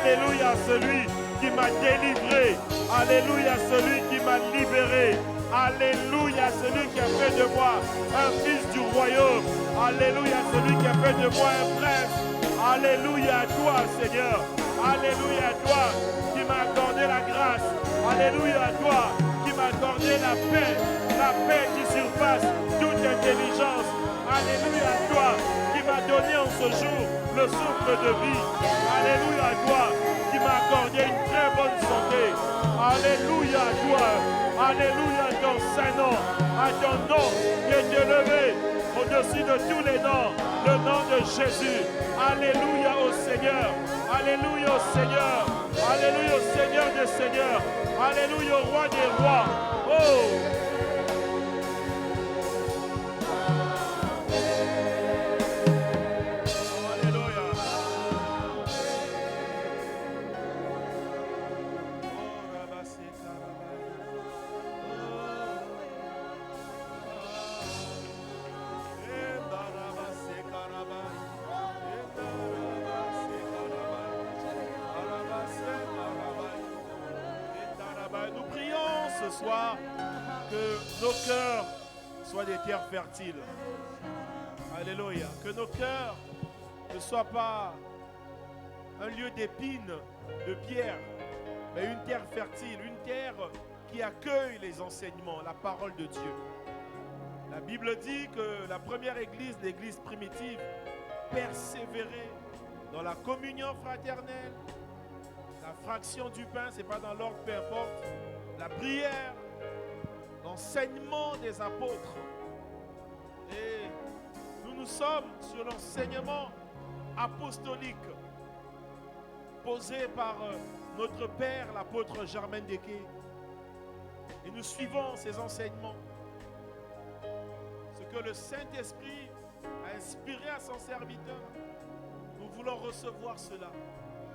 Alléluia, celui qui m'a délivré. Alléluia, celui qui m'a libéré. Alléluia, celui qui a fait de moi un fils du royaume. Alléluia, celui qui a fait de moi un prince. Alléluia à toi, Seigneur. Alléluia à toi qui m'a accordé la grâce. Alléluia à toi qui m'a accordé la paix qui surpasse toute intelligence. Alléluia à toi qui m'a donné en ce jour le souffle de vie. Alléluia à toi qui m'a accordé une très bonne santé. Alléluia à toi. Alléluia à ton Saint-Nom, à ton nom qui est élevé au-dessus de tous les noms, le nom de Jésus. Alléluia au Seigneur. Alléluia au Seigneur. Alléluia au Seigneur des Seigneurs. Alléluia au Roi des Rois. Oh! Soir, que nos cœurs soient des terres fertiles. Alléluia. Que nos cœurs ne soient pas un lieu d'épines, de pierres, mais une terre fertile, une terre qui accueille les enseignements, la parole de Dieu. La Bible dit que la première église, l'église primitive, persévérait dans la communion fraternelle, la fraction du pain, c'est pas dans l'ordre, peu importe. La prière, l'enseignement des apôtres. Et nous sommes sur l'enseignement apostolique posé par notre père, l'apôtre Germain Dequet. Et nous suivons ces enseignements. Ce que le Saint-Esprit a inspiré à son serviteur, nous voulons recevoir cela.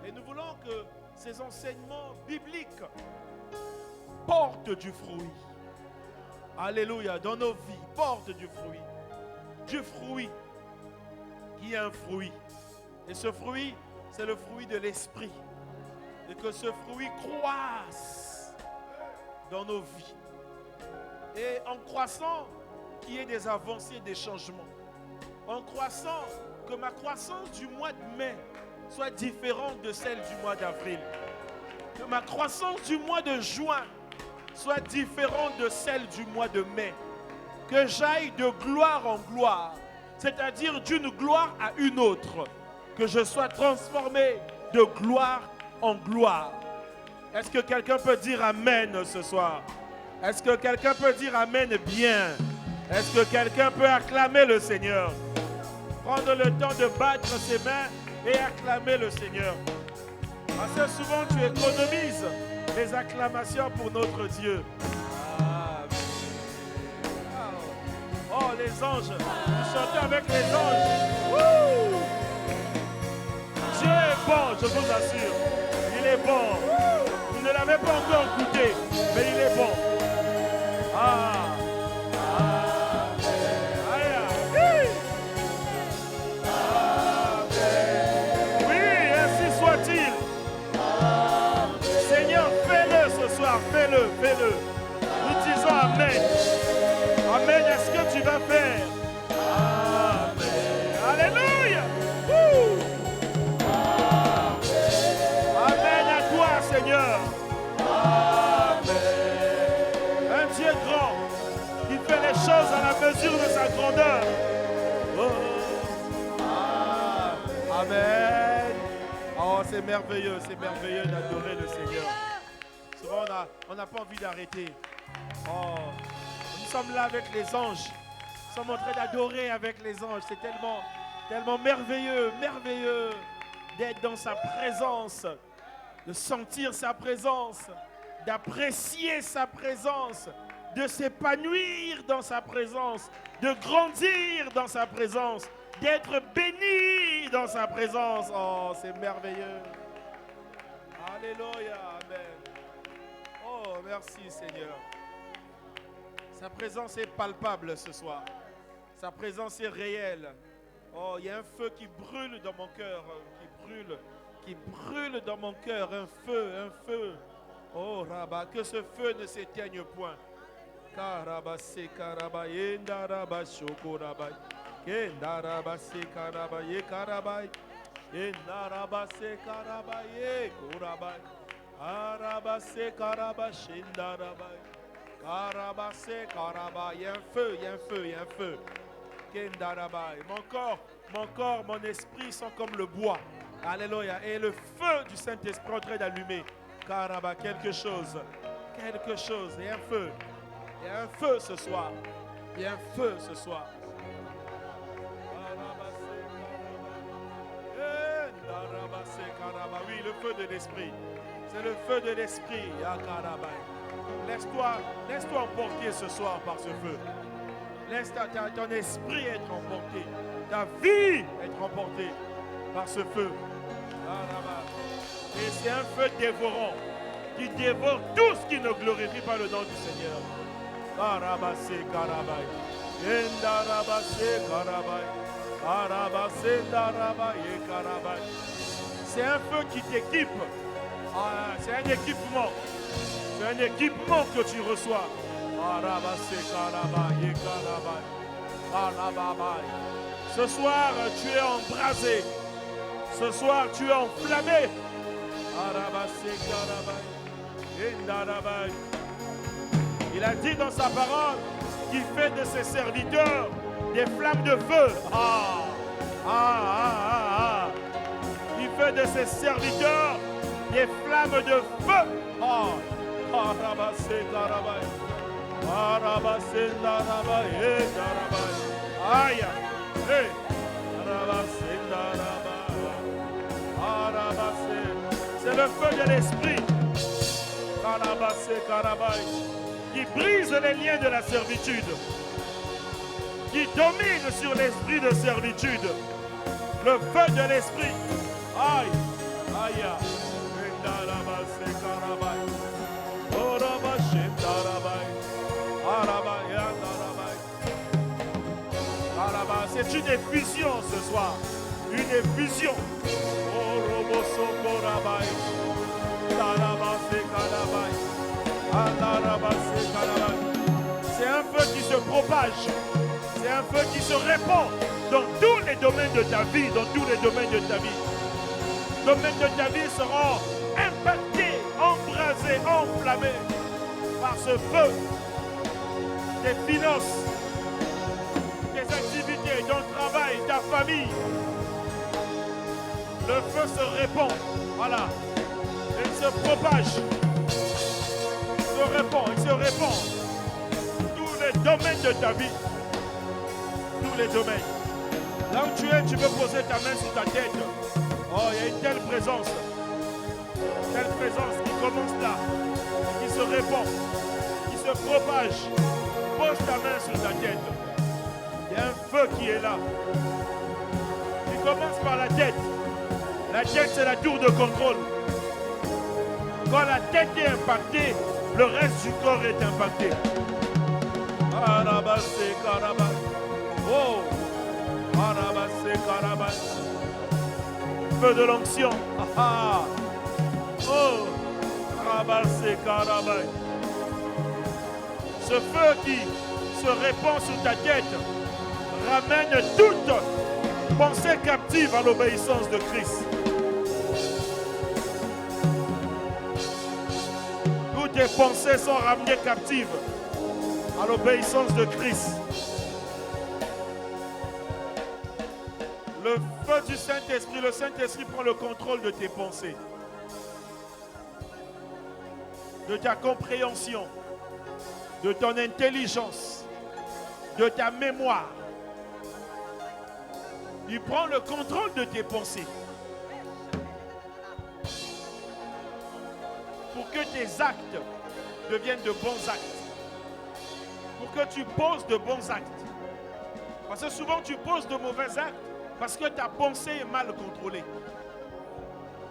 Et nous voulons que ces enseignements bibliques porte du fruit. Alléluia. Dans nos vies, porte du fruit. Du fruit qui est un fruit. Et ce fruit, c'est le fruit de l'esprit. Et que ce fruit croisse dans nos vies. Et en croissant, qu'il y ait des avancées, des changements. En croissant, que ma croissance du mois de mai soit différente de celle du mois d'avril. Que ma croissance du mois de juin soit différente de celle du mois de mai. Que j'aille de gloire en gloire, c'est-à-dire d'une gloire à une autre. Que je sois transformé de gloire en gloire. Est-ce que quelqu'un peut dire Amen ce soir? Est-ce que quelqu'un peut dire Amen bien? Est-ce que quelqu'un peut acclamer le Seigneur? Prendre le temps de battre ses mains et acclamer le Seigneur. Assez souvent tu économises les acclamations pour notre Dieu. Oh, les anges. Vous chantez avec les anges. Wouh! Dieu est bon, je vous assure. Il est bon. Vous ne l'avez pas encore goûté, mais il est bon. Oui, ainsi soit-il. Seigneur, fais-le ce soir. Fais-le, fais-le. Nous disons Amen. Amen à ce que tu vas faire. Amen. Alléluia. Amen à toi, Seigneur. Amen. Un Dieu grand qui fait les choses à la mesure de sa grandeur. Amen. Oh, c'est merveilleux d'adorer le Seigneur. Souvent, on n'a pas envie d'arrêter. Oh, nous sommes là avec les anges. Nous sommes en train d'adorer avec les anges. C'est tellement merveilleux d'être dans sa présence, de sentir sa présence, d'apprécier sa présence, de s'épanouir dans sa présence, de grandir dans sa présence, d'être béni dans sa présence. Oh, c'est merveilleux. Alléluia, amen. Oh, merci Seigneur. Sa présence est palpable ce soir. Sa présence est réelle. Oh, il y a un feu qui brûle dans mon cœur, qui brûle dans mon cœur, un feu. Oh, Rabba, que ce feu ne s'éteigne point. Karaba se karaba yenda raba shoko raba yenda raba se karaba ye karaba yenda raba se karaba ye koraba araba se karaba shenda raba karaba se karaba. Il y a un feu, il y a un feu, il y a un feu. Kenda raba. Mon corps, mon esprit sont comme le bois. Alléluia. Et le feu du Saint-Esprit est en train d'allumer. Karaba, quelque chose. Il y a un feu. Il y a un feu ce soir. Il y a un feu ce soir. Oui, le feu de l'esprit. C'est le feu de l'esprit. Laisse-toi emporter ce soir par ce feu. Laisse ton esprit être emporté. Ta vie être emportée par ce feu. Et c'est un feu dévorant qui dévore tout ce qui ne glorifie pas le nom du Seigneur. Karabase karabai, endarabase karabai, karabase darabai karabai. C'est un feu qui t'équipe. C'est un équipement. C'est un équipement que tu reçois. Karabase karabai karabai, karabai. Ce soir, tu es embrasé. Ce soir, tu es enflammé. Karabase karabai, endarabai. Il a dit dans sa parole qu'il fait de ses serviteurs des flammes de feu. Il fait de ses serviteurs des flammes de feu. Aïe. C'est le feu de l'esprit. Qui brise les liens de la servitude, qui domine sur l'esprit de servitude. Le feu de l'esprit. Aïe, aïe. C'est une effusion ce soir. Une effusion. C'est un feu qui se propage. C'est un feu qui se répand dans tous les domaines de ta vie. Dans tous les domaines de ta vie. Les domaines de ta vie seront impactés, embrasés, enflammés par ce feu. Tes finances, tes activités, ton travail, ta famille. Le feu se répand. Voilà. Il se propage. Il se répand. Tous les domaines de ta vie. Tous les domaines. Là où tu es, tu peux poser ta main sur ta tête. Oh, il y a une telle présence. Telle présence qui commence là. Qui se répand. Qui se propage. Pose ta main sur ta tête. Il y a un feu qui est là. Il commence par la tête. La tête, c'est la tour de contrôle. Quand la tête est impactée, le reste du corps est impacté. Oh, feu de l'onction. Oh, ce feu qui se répand sur ta tête ramène toute pensée captive à l'obéissance de Christ. Tes pensées sont ramenées captives à l'obéissance de Christ. Le feu du Saint-Esprit, le Saint-Esprit prend le contrôle de tes pensées, de ta compréhension, de ton intelligence, de ta mémoire. Il prend le contrôle de tes pensées. Pour que tes actes deviennent de bons actes. Pour que tu poses de bons actes. Parce que souvent tu poses de mauvais actes parce que ta pensée est mal contrôlée.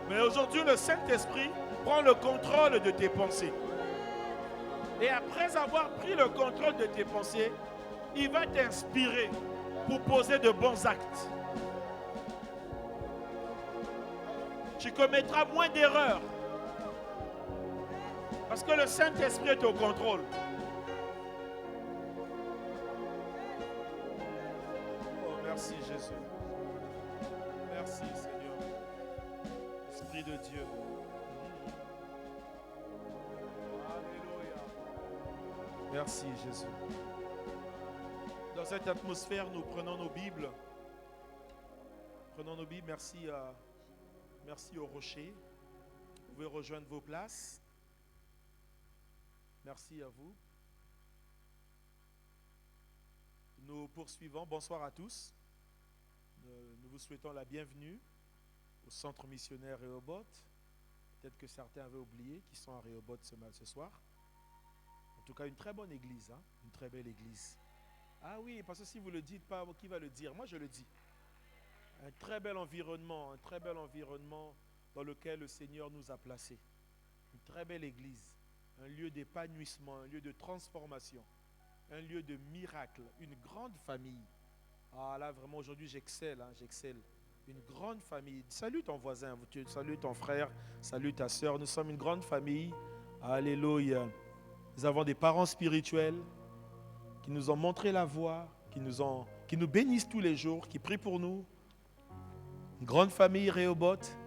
Mais aujourd'hui, le Saint-Esprit prend le contrôle de tes pensées. Et après avoir pris le contrôle de tes pensées, il va t'inspirer pour poser de bons actes. Tu commettras moins d'erreurs. Parce que le Saint-Esprit est au contrôle. Oh, merci Jésus. Merci Seigneur. Esprit de Dieu. Alléluia. Merci Jésus. Dans cette atmosphère, nous prenons nos Bibles. Prenons nos Bibles. Merci au rocher. Vous pouvez rejoindre vos places. Merci à vous. Nous poursuivons. Bonsoir à tous. Nous vous souhaitons la bienvenue au centre missionnaire Rehoboth. Peut-être que certains avaient oublié qu'ils sont à Rehoboth ce soir. En tout cas, une très bonne église, hein? Une très belle église. Ah oui, parce que si vous ne le dites pas, qui va le dire? Moi, je le dis. Un très bel environnement dans lequel le Seigneur nous a placés. Une très belle église, un lieu d'épanouissement, un lieu de transformation, un lieu de miracle, une grande famille. Ah là, vraiment, aujourd'hui, j'excelle. Une grande famille. Salue ton voisin, salue ton frère, salue ta soeur. Nous sommes une grande famille. Alléluia. Nous avons des parents spirituels qui nous ont montré la voie, qui nous bénissent tous les jours, qui prient pour nous. Une grande famille Rehoboth,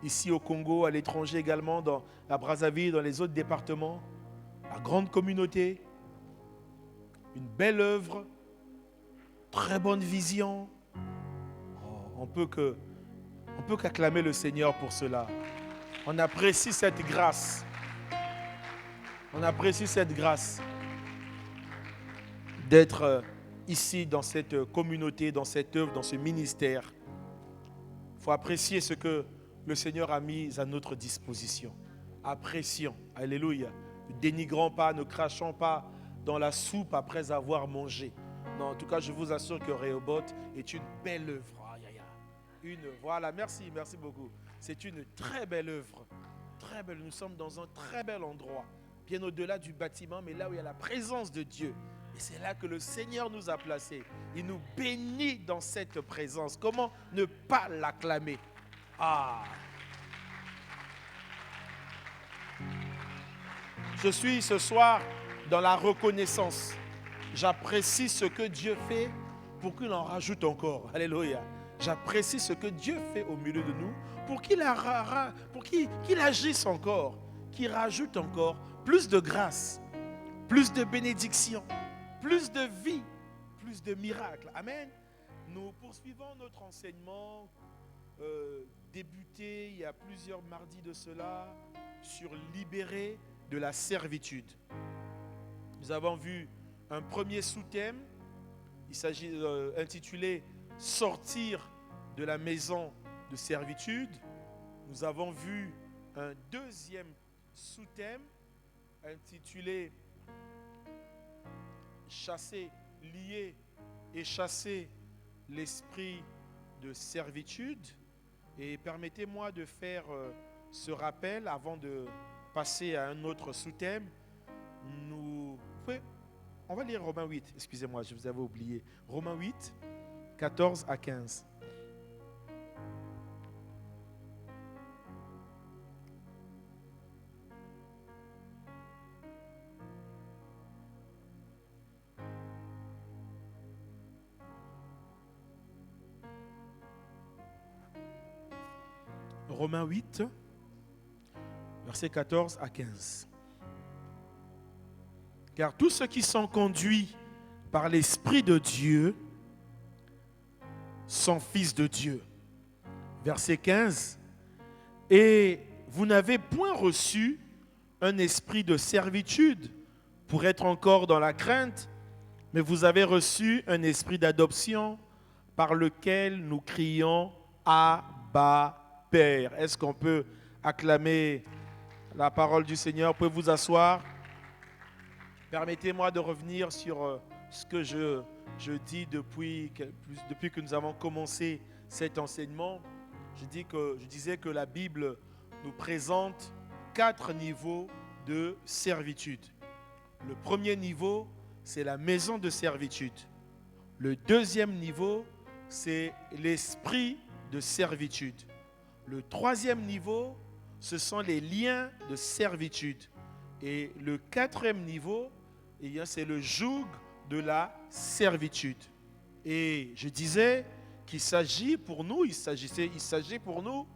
ici au Congo, à l'étranger également, dans la Brazzaville, dans les autres départements. La grande communauté, une belle œuvre, très bonne vision. On peut qu'acclamer le Seigneur pour cela. On apprécie cette grâce. On apprécie cette grâce d'être ici dans cette communauté, dans cette œuvre, dans ce ministère. Il faut apprécier ce que le Seigneur a mis à notre disposition. Apprécions. Alléluia. Ne dénigrons pas, ne crachons pas dans la soupe après avoir mangé. Non, en tout cas, je vous assure que Rehoboth est une belle œuvre. Voilà, merci beaucoup. C'est une très belle œuvre. Très belle. Nous sommes dans un très bel endroit. Bien au-delà du bâtiment, mais là où il y a la présence de Dieu. Et c'est là que le Seigneur nous a placés. Il nous bénit dans cette présence. Comment ne pas l'acclamer? Je suis ce soir dans la reconnaissance. J'apprécie ce que Dieu fait pour qu'il en rajoute encore. Alléluia. J'apprécie ce que Dieu fait au milieu de nous pour qu'il agisse encore, qu'il rajoute encore plus de grâce, plus de bénédiction, plus de vie, plus de miracles. Amen. Nous poursuivons notre enseignement débuté il y a plusieurs mardis de cela sur libérer de la servitude. Nous avons vu un premier sous-thème. Il s'agit intitulé « Sortir de la maison de servitude ». Nous avons vu un deuxième sous-thème intitulé « Chasser, lier et chasser l'esprit de servitude ». Et permettez-moi de faire ce rappel avant de passer à un autre sous-thème. On va lire Romains 8, excusez-moi, je vous avais oublié. Romains 8, 14 à 15. Romains 8, versets 14 à 15. Car tous ceux qui sont conduits par l'Esprit de Dieu sont fils de Dieu. Verset 15. Et vous n'avez point reçu un esprit de servitude pour être encore dans la crainte, mais vous avez reçu un esprit d'adoption par lequel nous crions Abba, Père. Est-ce qu'on peut acclamer la parole du Seigneur? Vous pouvez vous asseoir. Permettez-moi de revenir sur ce que je dis depuis que nous avons commencé cet enseignement. Je disais que la Bible nous présente 4 niveaux de servitude. Le premier niveau, c'est la maison de servitude. Le deuxième niveau, c'est l'esprit de servitude. Le troisième niveau, ce sont les liens de servitude. Et le quatrième niveau, c'est le joug de la servitude. Et je disais qu'il s'agit pour nous, il s'agit pour nous,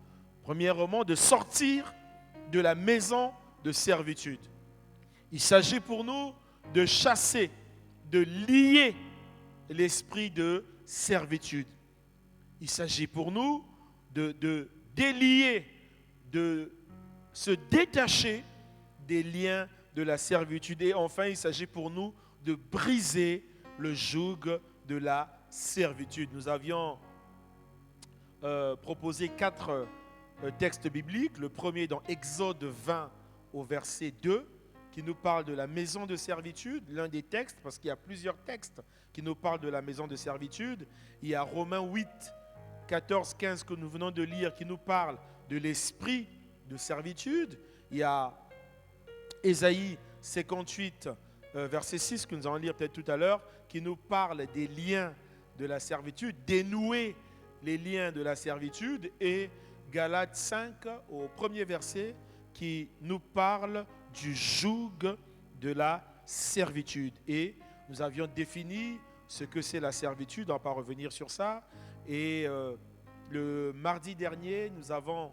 premièrement, de sortir de la maison de servitude. Il s'agit pour nous de chasser, de lier l'esprit de servitude. Il s'agit pour nous de délier, de se détacher des liens de la servitude. Et enfin, il s'agit pour nous de briser le joug de la servitude. Nous avions proposé 4 textes bibliques. Le premier dans Exode 20 au verset 2, qui nous parle de la maison de servitude. L'un des textes, parce qu'il y a plusieurs textes qui nous parlent de la maison de servitude. Il y a Romains 8, 14, 15 que nous venons de lire, qui nous parle de l'esprit de servitude. Il y a Ésaïe 58, verset 6, que nous allons lire peut-être tout à l'heure, qui nous parle des liens de la servitude, dénouer les liens de la servitude, et Galates 5, au premier verset, qui nous parle du joug de la servitude. Et nous avions défini ce que c'est la servitude, on ne va pas revenir sur ça. Et le mardi dernier, nous avons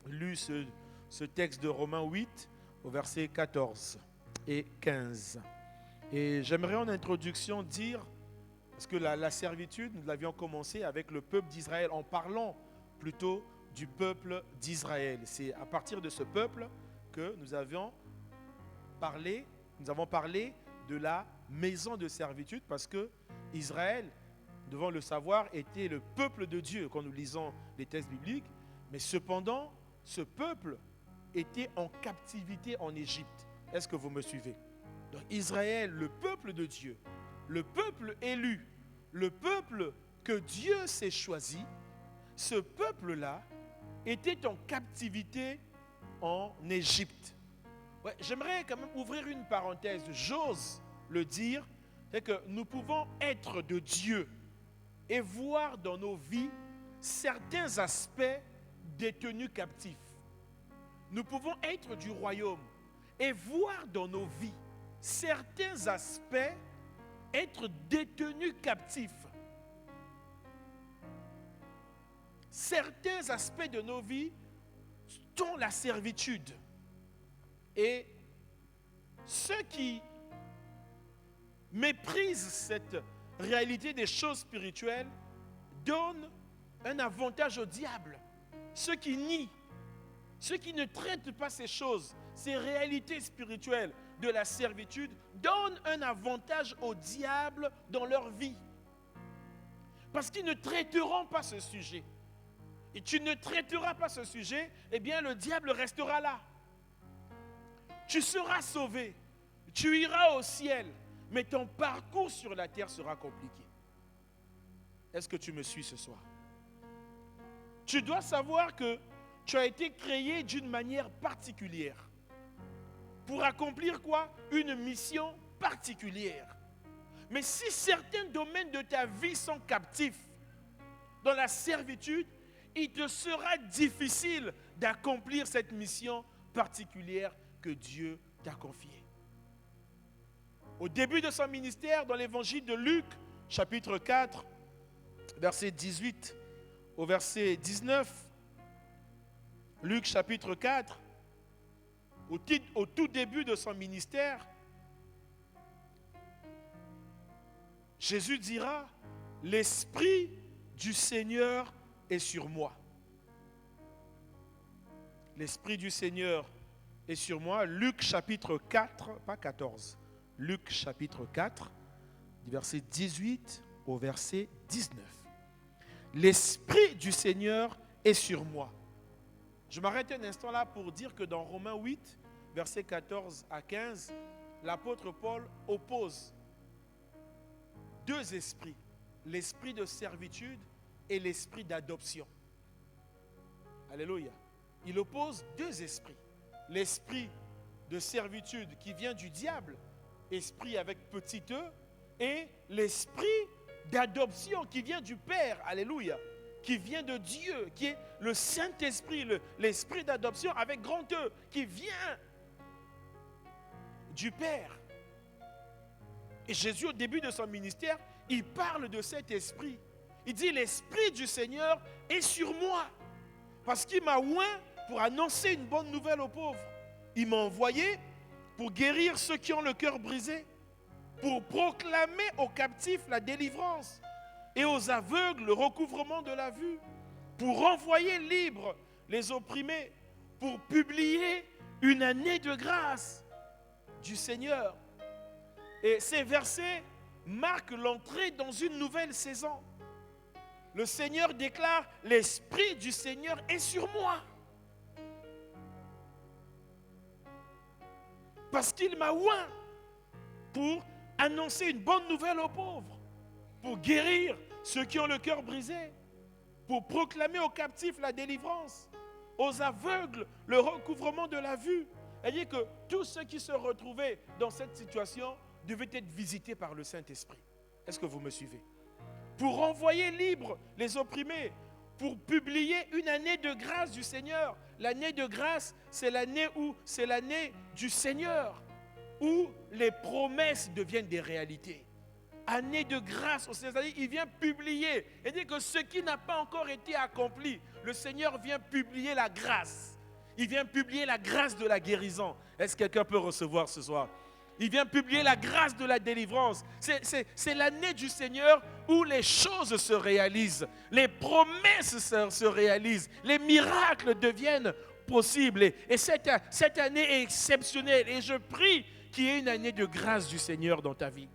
lu ce texte de Romains 8 au verset 14 et 15. Et j'aimerais en introduction dire, parce que la servitude, nous l'avions commencé avec le peuple d'Israël, en parlant plutôt du peuple d'Israël. C'est à partir de ce peuple que nous avons parlé de la maison de servitude, parce que Israël, nous devons le savoir, était le peuple de Dieu quand nous lisons les textes bibliques, mais cependant, ce peuple était en captivité en Égypte. Est-ce que vous me suivez? Donc Israël, le peuple de Dieu, le peuple élu, le peuple que Dieu s'est choisi, ce peuple-là était en captivité en Égypte. Ouais, j'aimerais quand même ouvrir une parenthèse, j'ose le dire, c'est que nous pouvons être de Dieu et voir dans nos vies certains aspects détenus captifs. Nous pouvons être du royaume et voir dans nos vies certains aspects être détenus captifs. Certains aspects de nos vies sont la servitude. Et ceux qui méprisent cette réalité des choses spirituelles donnent un avantage au diable. Ceux qui nient, ceux qui ne traitent pas ces choses, ces réalités spirituelles de la servitude, donnent un avantage au diable dans leur vie. Parce qu'ils ne traiteront pas ce sujet. Et tu ne traiteras pas ce sujet, eh bien le diable restera là. Tu seras sauvé, tu iras au ciel, mais ton parcours sur la terre sera compliqué. Est-ce que tu me suis ce soir? Tu dois savoir que tu as été créé d'une manière particulière. Pour accomplir quoi? Une mission particulière. Mais si certains domaines de ta vie sont captifs dans la servitude, il te sera difficile d'accomplir cette mission particulière que Dieu t'a confiée. Au début de son ministère, dans l'évangile de Luc, chapitre 4, verset 18 au verset 19, Luc chapitre 4, au tout début de son ministère, Jésus dira, « L'Esprit du Seigneur est sur moi. » L'Esprit du Seigneur est sur moi. Luc chapitre 4, pas 14, Luc chapitre 4, du verset 18 au verset 19. L'Esprit du Seigneur est sur moi. Je m'arrête un instant là pour dire que dans Romains 8, versets 14 à 15, l'apôtre Paul oppose 2 esprits, l'esprit de servitude et l'esprit d'adoption. Alléluia. Il oppose 2 esprits. L'esprit de servitude qui vient du diable, esprit avec petit e, et l'esprit d'adoption qui vient du Père. Alléluia. qui vient de Dieu, qui est le Saint-Esprit, l'Esprit d'adoption avec grand E, qui vient du Père. Et Jésus, au début de son ministère, il parle de cet esprit. Il dit, l'Esprit du Seigneur est sur moi, parce qu'il m'a oint pour annoncer une bonne nouvelle aux pauvres. Il m'a envoyé pour guérir ceux qui ont le cœur brisé, pour proclamer aux captifs la délivrance et aux aveugles le recouvrement de la vue, pour renvoyer libres les opprimés, pour publier une année de grâce du Seigneur. Et ces versets marquent l'entrée dans une nouvelle saison. Le Seigneur déclare, l'Esprit du Seigneur est sur moi. Parce qu'il m'a oint pour annoncer une bonne nouvelle aux pauvres, pour guérir ceux qui ont le cœur brisé, pour proclamer aux captifs la délivrance, aux aveugles le recouvrement de la vue. C'est-à-dire que tous ceux qui se retrouvaient dans cette situation devaient être visités par le Saint-Esprit. Est-ce que vous me suivez? Pour renvoyer libres les opprimés, pour publier une année de grâce du Seigneur. L'année de grâce, c'est l'année du Seigneur, où les promesses deviennent des réalités. Année de grâce au Seigneur, il vient publier. Il dit que ce qui n'a pas encore été accompli, le Seigneur vient publier la grâce. Il vient publier la grâce de la guérison. Est-ce que quelqu'un peut recevoir ce soir? Il vient publier la grâce de la délivrance. C'est l'année du Seigneur où les choses se réalisent, les promesses se réalisent, les miracles deviennent possibles. Et cette année est exceptionnelle. Et je prie qu'il y ait une année de grâce du Seigneur dans ta vie.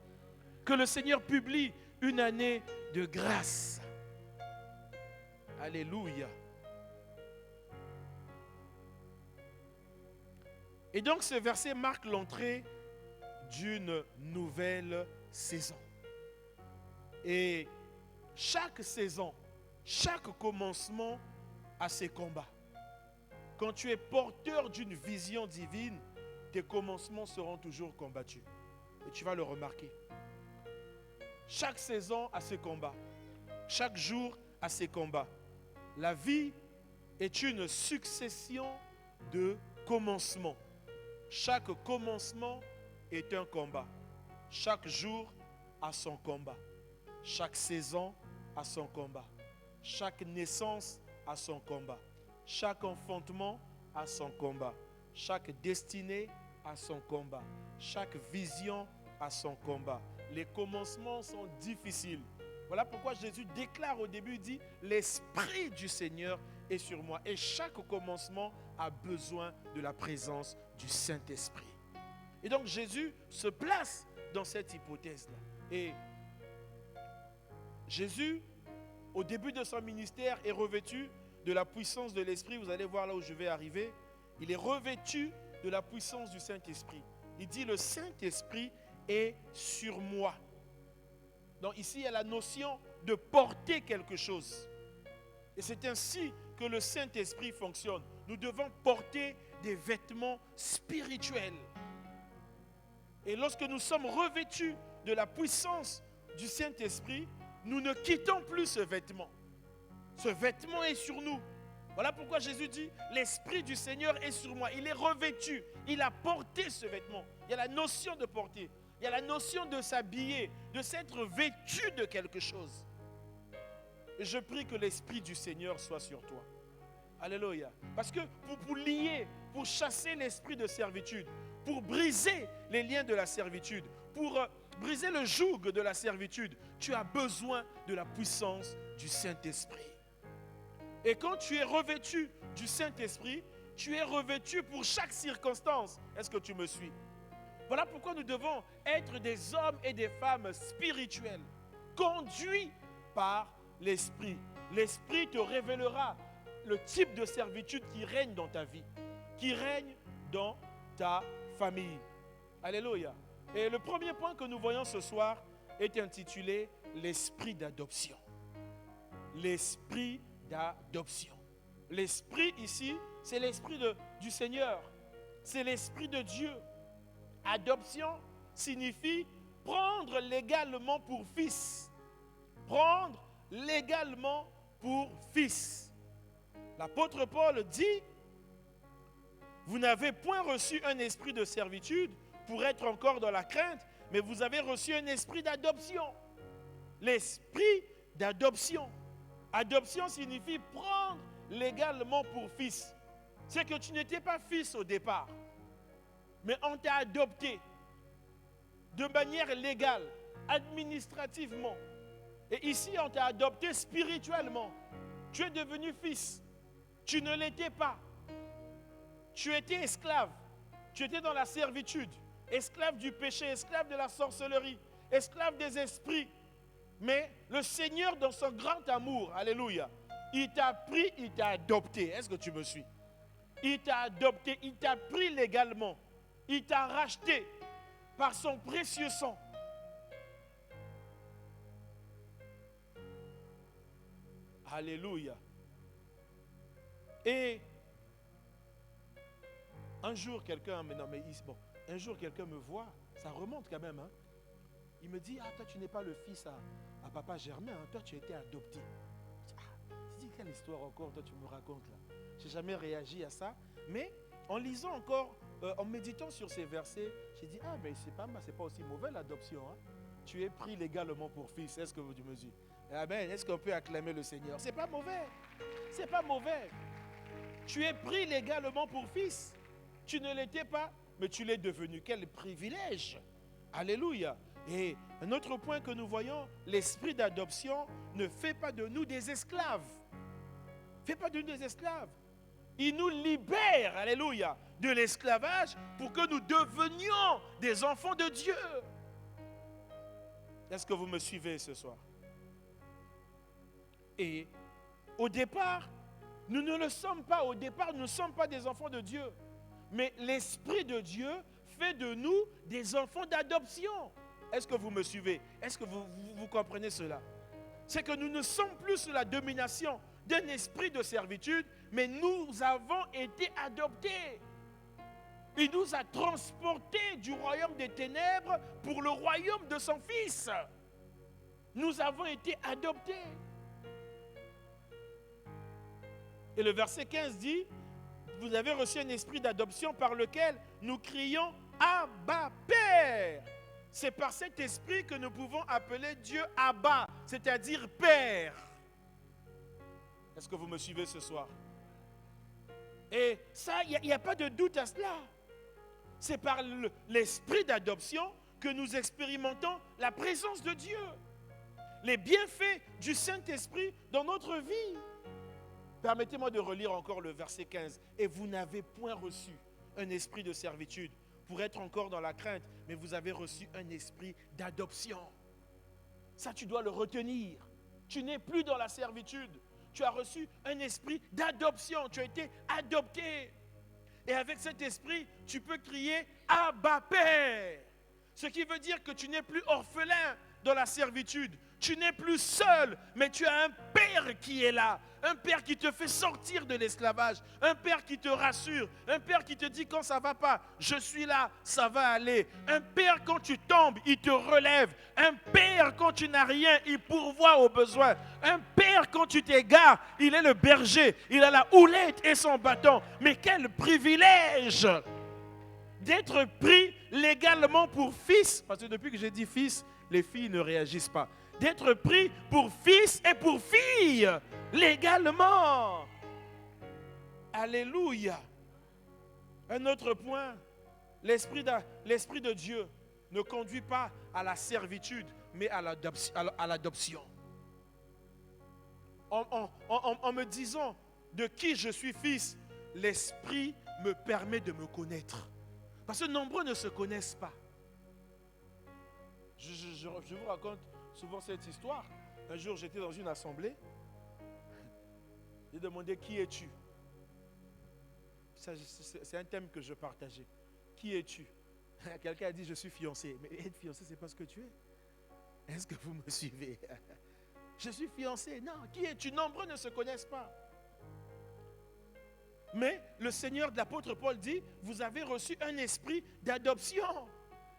Que le Seigneur publie une année de grâce. Alléluia. Et donc ce verset marque l'entrée d'une nouvelle saison. Et chaque saison, chaque commencement a ses combats. Quand tu es porteur d'une vision divine, tes commencements seront toujours combattus. Et tu vas le remarquer. Chaque saison a ses combats. Chaque jour a ses combats. La vie est une succession de commencements. Chaque commencement est un combat. Chaque jour a son combat. Chaque saison a son combat. Chaque naissance a son combat. Chaque enfantement a son combat. Chaque destinée a son combat. Chaque vision a son combat. Les commencements sont difficiles. Voilà pourquoi Jésus déclare au début, il dit, l'Esprit du Seigneur est sur moi. Et chaque commencement a besoin de la présence du Saint-Esprit. Et donc Jésus se place dans cette hypothèse-là. Et Jésus, au début de son ministère, est revêtu de la puissance de l'Esprit. Vous allez voir là où je vais arriver. Il est revêtu de la puissance du Saint-Esprit. Il dit, le Saint-Esprit est sur moi. Donc ici, il y a la notion de porter quelque chose. Et c'est ainsi que le Saint-Esprit fonctionne. Nous devons porter des vêtements spirituels. Et lorsque nous sommes revêtus de la puissance du Saint-Esprit, nous ne quittons plus ce vêtement. Ce vêtement est sur nous. Voilà pourquoi Jésus dit, l'Esprit du Seigneur est sur moi. Il est revêtu. Il a porté ce vêtement. Il y a la notion de porter. Il y a la notion de s'habiller, de s'être vêtu de quelque chose. Et je prie que l'Esprit du Seigneur soit sur toi. Alléluia. Parce que pour lier, pour chasser l'esprit de servitude, pour briser les liens de la servitude, pour briser le joug de la servitude, tu as besoin de la puissance du Saint-Esprit. Et quand tu es revêtu du Saint-Esprit, tu es revêtu pour chaque circonstance. Est-ce que tu me suis? Voilà pourquoi nous devons être des hommes et des femmes spirituels, conduits par l'Esprit. L'Esprit te révélera le type de servitude qui règne dans ta vie, qui règne dans ta famille. Alléluia. Et le premier point que nous voyons ce soir est intitulé l'esprit d'adoption. L'esprit d'adoption. L'esprit ici, c'est l'esprit du Seigneur. C'est l'esprit de Dieu. Adoption signifie prendre légalement pour fils. Prendre légalement pour fils. L'apôtre Paul dit, vous n'avez point reçu un esprit de servitude pour être encore dans la crainte, mais vous avez reçu un esprit d'adoption. L'esprit d'adoption. Adoption signifie prendre légalement pour fils. C'est que tu n'étais pas fils au départ, mais on t'a adopté de manière légale, administrativement. Et ici, on t'a adopté spirituellement. Tu es devenu fils. Tu ne l'étais pas. Tu étais esclave. Tu étais dans la servitude. Esclave du péché, esclave de la sorcellerie, esclave des esprits. Mais le Seigneur, dans son grand amour, alléluia, il t'a pris, il t'a adopté. Est-ce que tu me suis? Il t'a adopté, il t'a pris légalement. Il t'a racheté par son précieux sang. Alléluia. Et un jour, quelqu'un me voit, ça remonte quand même. Hein. Il me dit, ah, toi, tu n'es pas le fils à papa Germain, hein, toi, tu as été adopté. Je dis, quelle histoire encore, toi, tu me racontes là? Je n'ai jamais réagi à ça. Mais en lisant encore, en méditant sur ces versets, j'ai dit, ah, mais c'est pas aussi mauvais l'adoption. Hein. Tu es pris légalement pour fils. Est-ce que vous me dites? Amen. Est-ce qu'on peut acclamer le Seigneur? C'est pas mauvais. C'est pas mauvais. Tu es pris légalement pour fils. Tu ne l'étais pas, mais tu l'es devenu. Quel privilège. Alléluia. Et un autre point que nous voyons, l'esprit d'adoption ne fait pas de nous des esclaves. Ne fait pas de nous des esclaves. Il nous libère, alléluia, de l'esclavage pour que nous devenions des enfants de Dieu. Est-ce que vous me suivez ce soir? Et au départ, nous ne le sommes pas. Au départ, nous ne sommes pas des enfants de Dieu. Mais l'Esprit de Dieu fait de nous des enfants d'adoption. Est-ce que vous me suivez? Est-ce que vous comprenez cela? C'est que nous ne sommes plus sous la domination d'un esprit de servitude, mais nous avons été adoptés. Il nous a transportés du royaume des ténèbres pour le royaume de son Fils. Nous avons été adoptés. Et le verset 15 dit, vous avez reçu un esprit d'adoption par lequel nous crions Abba Père. C'est par cet esprit que nous pouvons appeler Dieu Abba, c'est-à-dire Père. Est-ce que vous me suivez ce soir? Et ça, il n'y a pas de doute à cela. C'est par l'esprit d'adoption que nous expérimentons la présence de Dieu. Les bienfaits du Saint-Esprit dans notre vie. Permettez-moi de relire encore le verset 15. Et vous n'avez point reçu un esprit de servitude pour être encore dans la crainte, mais vous avez reçu un esprit d'adoption. Ça, tu dois le retenir. Tu n'es plus dans la servitude. Tu as reçu un esprit d'adoption. Tu as été adopté. Et avec cet esprit, tu peux crier Abba Père. Ce qui veut dire que tu n'es plus orphelin dans la servitude. Tu n'es plus seul, mais tu as un Père qui est là. Un Père qui te fait sortir de l'esclavage. Un Père qui te rassure. Un Père qui te dit quand ça ne va pas, je suis là, ça va aller. Un Père quand tu tombes, il te relève. Un Père quand tu n'as rien, il pourvoit aux besoins. Un Père quand tu t'égares, il est le berger. Il a la houlette et son bâton. Mais quel privilège d'être pris légalement pour fils. Parce que depuis que j'ai dit fils, les filles ne réagissent pas. D'être pris pour fils et pour fille, légalement. Alléluia. Un autre point, l'esprit de Dieu ne conduit pas à la servitude, mais à l'adoption. En me disant de qui je suis fils, l'esprit me permet de me connaître. Parce que nombreux ne se connaissent pas. Je vous raconte souvent cette histoire. Un jour, j'étais dans une assemblée. J'ai demandé qui es-tu? C'est un thème que je partageais. Qui es-tu? Quelqu'un a dit je suis fiancé. Mais être fiancé, c'est pas ce que tu es. Est-ce que vous me suivez? Je suis fiancé. Non, qui es-tu? Nombreux ne se connaissent pas. Mais le Seigneur de l'apôtre Paul dit, vous avez reçu un esprit d'adoption.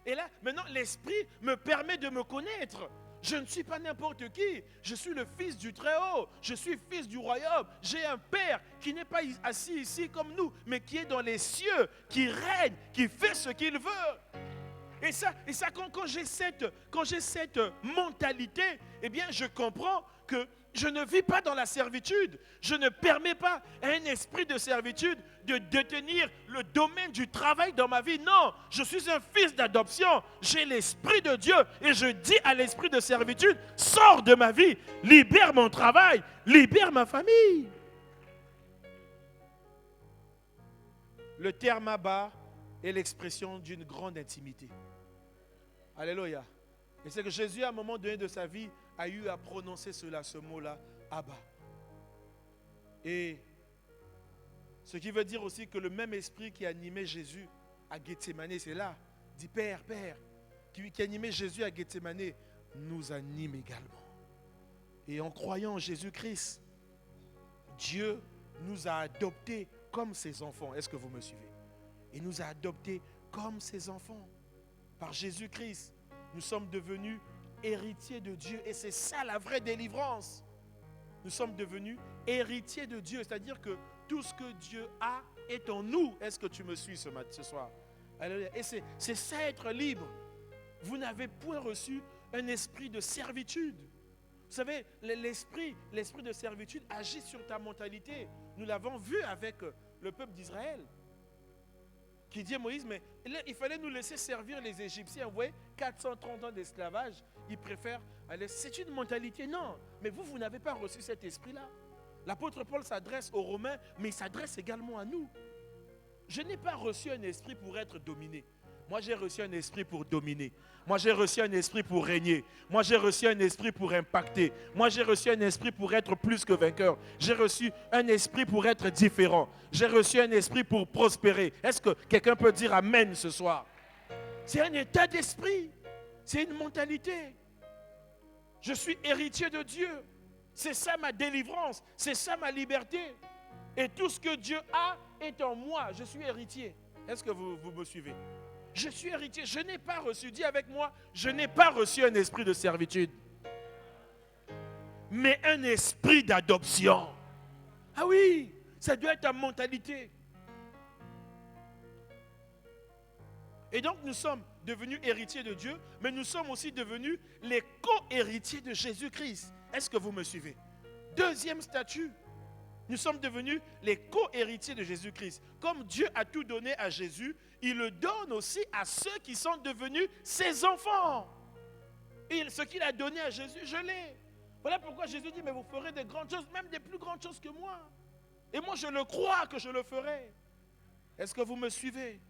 Et là, maintenant, l'esprit me permet de me connaître. Je ne suis pas n'importe qui. Je suis le fils du Très-Haut. Je suis fils du royaume. J'ai un père qui n'est pas assis ici comme nous, mais qui est dans les cieux, qui règne, qui fait ce qu'il veut. Et ça quand j'ai cette mentalité, eh bien, je comprends que je ne vis pas dans la servitude. Je ne permets pas à un esprit de servitude de détenir le domaine du travail dans ma vie. Non, je suis un fils d'adoption. J'ai l'esprit de Dieu et je dis à l'esprit de servitude, sors de ma vie, libère mon travail, libère ma famille. Le terme Abba est l'expression d'une grande intimité. Alléluia. Et c'est que Jésus, à un moment donné de sa vie, a eu à prononcer ce mot-là, Abba. Et ce qui veut dire aussi que le même esprit qui animait Jésus à Gethsémane, c'est là, dit Père, Père, qui animait Jésus à Gethsémane, nous anime également. Et en croyant en Jésus-Christ, Dieu nous a adoptés comme ses enfants. Est-ce que vous me suivez? Il nous a adoptés comme ses enfants. Par Jésus-Christ, nous sommes devenus héritiers de Dieu. Et c'est ça la vraie délivrance. Nous sommes devenus héritiers de Dieu. C'est-à-dire que tout ce que Dieu a est en nous. Est-ce que tu me suis ce soir? Et c'est ça être libre. Vous n'avez point reçu un esprit de servitude. Vous savez, l'esprit de servitude agit sur ta mentalité. Nous l'avons vu avec le peuple d'Israël. Qui dit à Moïse, mais il fallait nous laisser servir les Égyptiens. Vous voyez, 430 ans d'esclavage, ils préfèrent aller. C'est une mentalité, non. Mais vous n'avez pas reçu cet esprit-là. L'apôtre Paul s'adresse aux Romains, mais il s'adresse également à nous. Je n'ai pas reçu un esprit pour être dominé. Moi, j'ai reçu un esprit pour dominer. Moi, j'ai reçu un esprit pour régner. Moi, j'ai reçu un esprit pour impacter. Moi, j'ai reçu un esprit pour être plus que vainqueur. J'ai reçu un esprit pour être différent. J'ai reçu un esprit pour prospérer. Est-ce que quelqu'un peut dire Amen ce soir? C'est un état d'esprit. C'est une mentalité. Je suis héritier de Dieu. C'est ça ma délivrance. C'est ça ma liberté. Et tout ce que Dieu a est en moi. Je suis héritier. Est-ce que vous me suivez? Je suis héritier. Je n'ai pas reçu, dis avec moi, je n'ai pas reçu un esprit de servitude, mais un esprit d'adoption. Ah oui, ça doit être ta mentalité. Et donc nous sommes devenus héritiers de Dieu, mais nous sommes aussi devenus les co-héritiers de Jésus-Christ. Est-ce que vous me suivez? Deuxième statut. Nous sommes devenus les co-héritiers de Jésus-Christ. Comme Dieu a tout donné à Jésus, il le donne aussi à ceux qui sont devenus ses enfants. Et ce qu'il a donné à Jésus, je l'ai. Voilà pourquoi Jésus dit, mais vous ferez des grandes choses, même des plus grandes choses que moi. Et moi, je le crois que je le ferai. Est-ce que vous me suivez?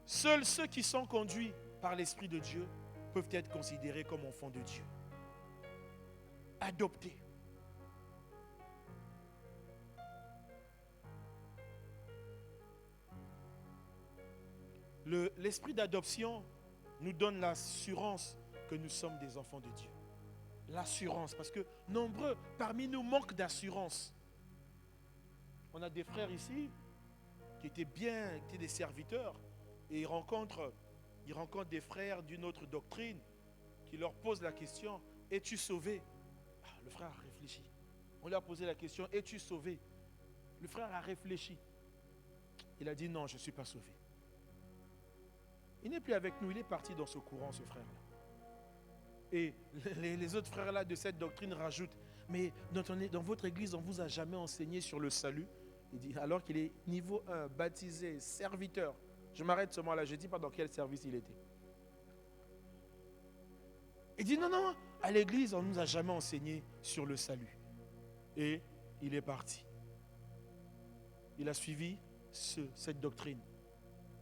Seuls ceux qui sont conduits par l'Esprit de Dieu peuvent être considérés comme enfants de Dieu. Adoptés. L'esprit d'adoption nous donne l'assurance que nous sommes des enfants de Dieu. L'assurance, parce que nombreux parmi nous manquent d'assurance. On a des frères ici qui étaient des serviteurs, et ils rencontrent des frères d'une autre doctrine qui leur posent la question, es-tu sauvé? Le frère a réfléchi. On lui a posé la question, es-tu sauvé? Le frère a réfléchi. Il a dit non, je ne suis pas sauvé. Il n'est plus avec nous, il est parti dans ce courant, ce frère-là. Et les autres frères-là de cette doctrine rajoutent, mais dans votre église, on ne vous a jamais enseigné sur le salut. Il dit, alors qu'il est niveau 1, baptisé, serviteur. Je m'arrête seulement là, je ne dis pas dans quel service il était. Il dit, non, à l'église, on ne nous a jamais enseigné sur le salut. Et il est parti. Il a suivi cette doctrine.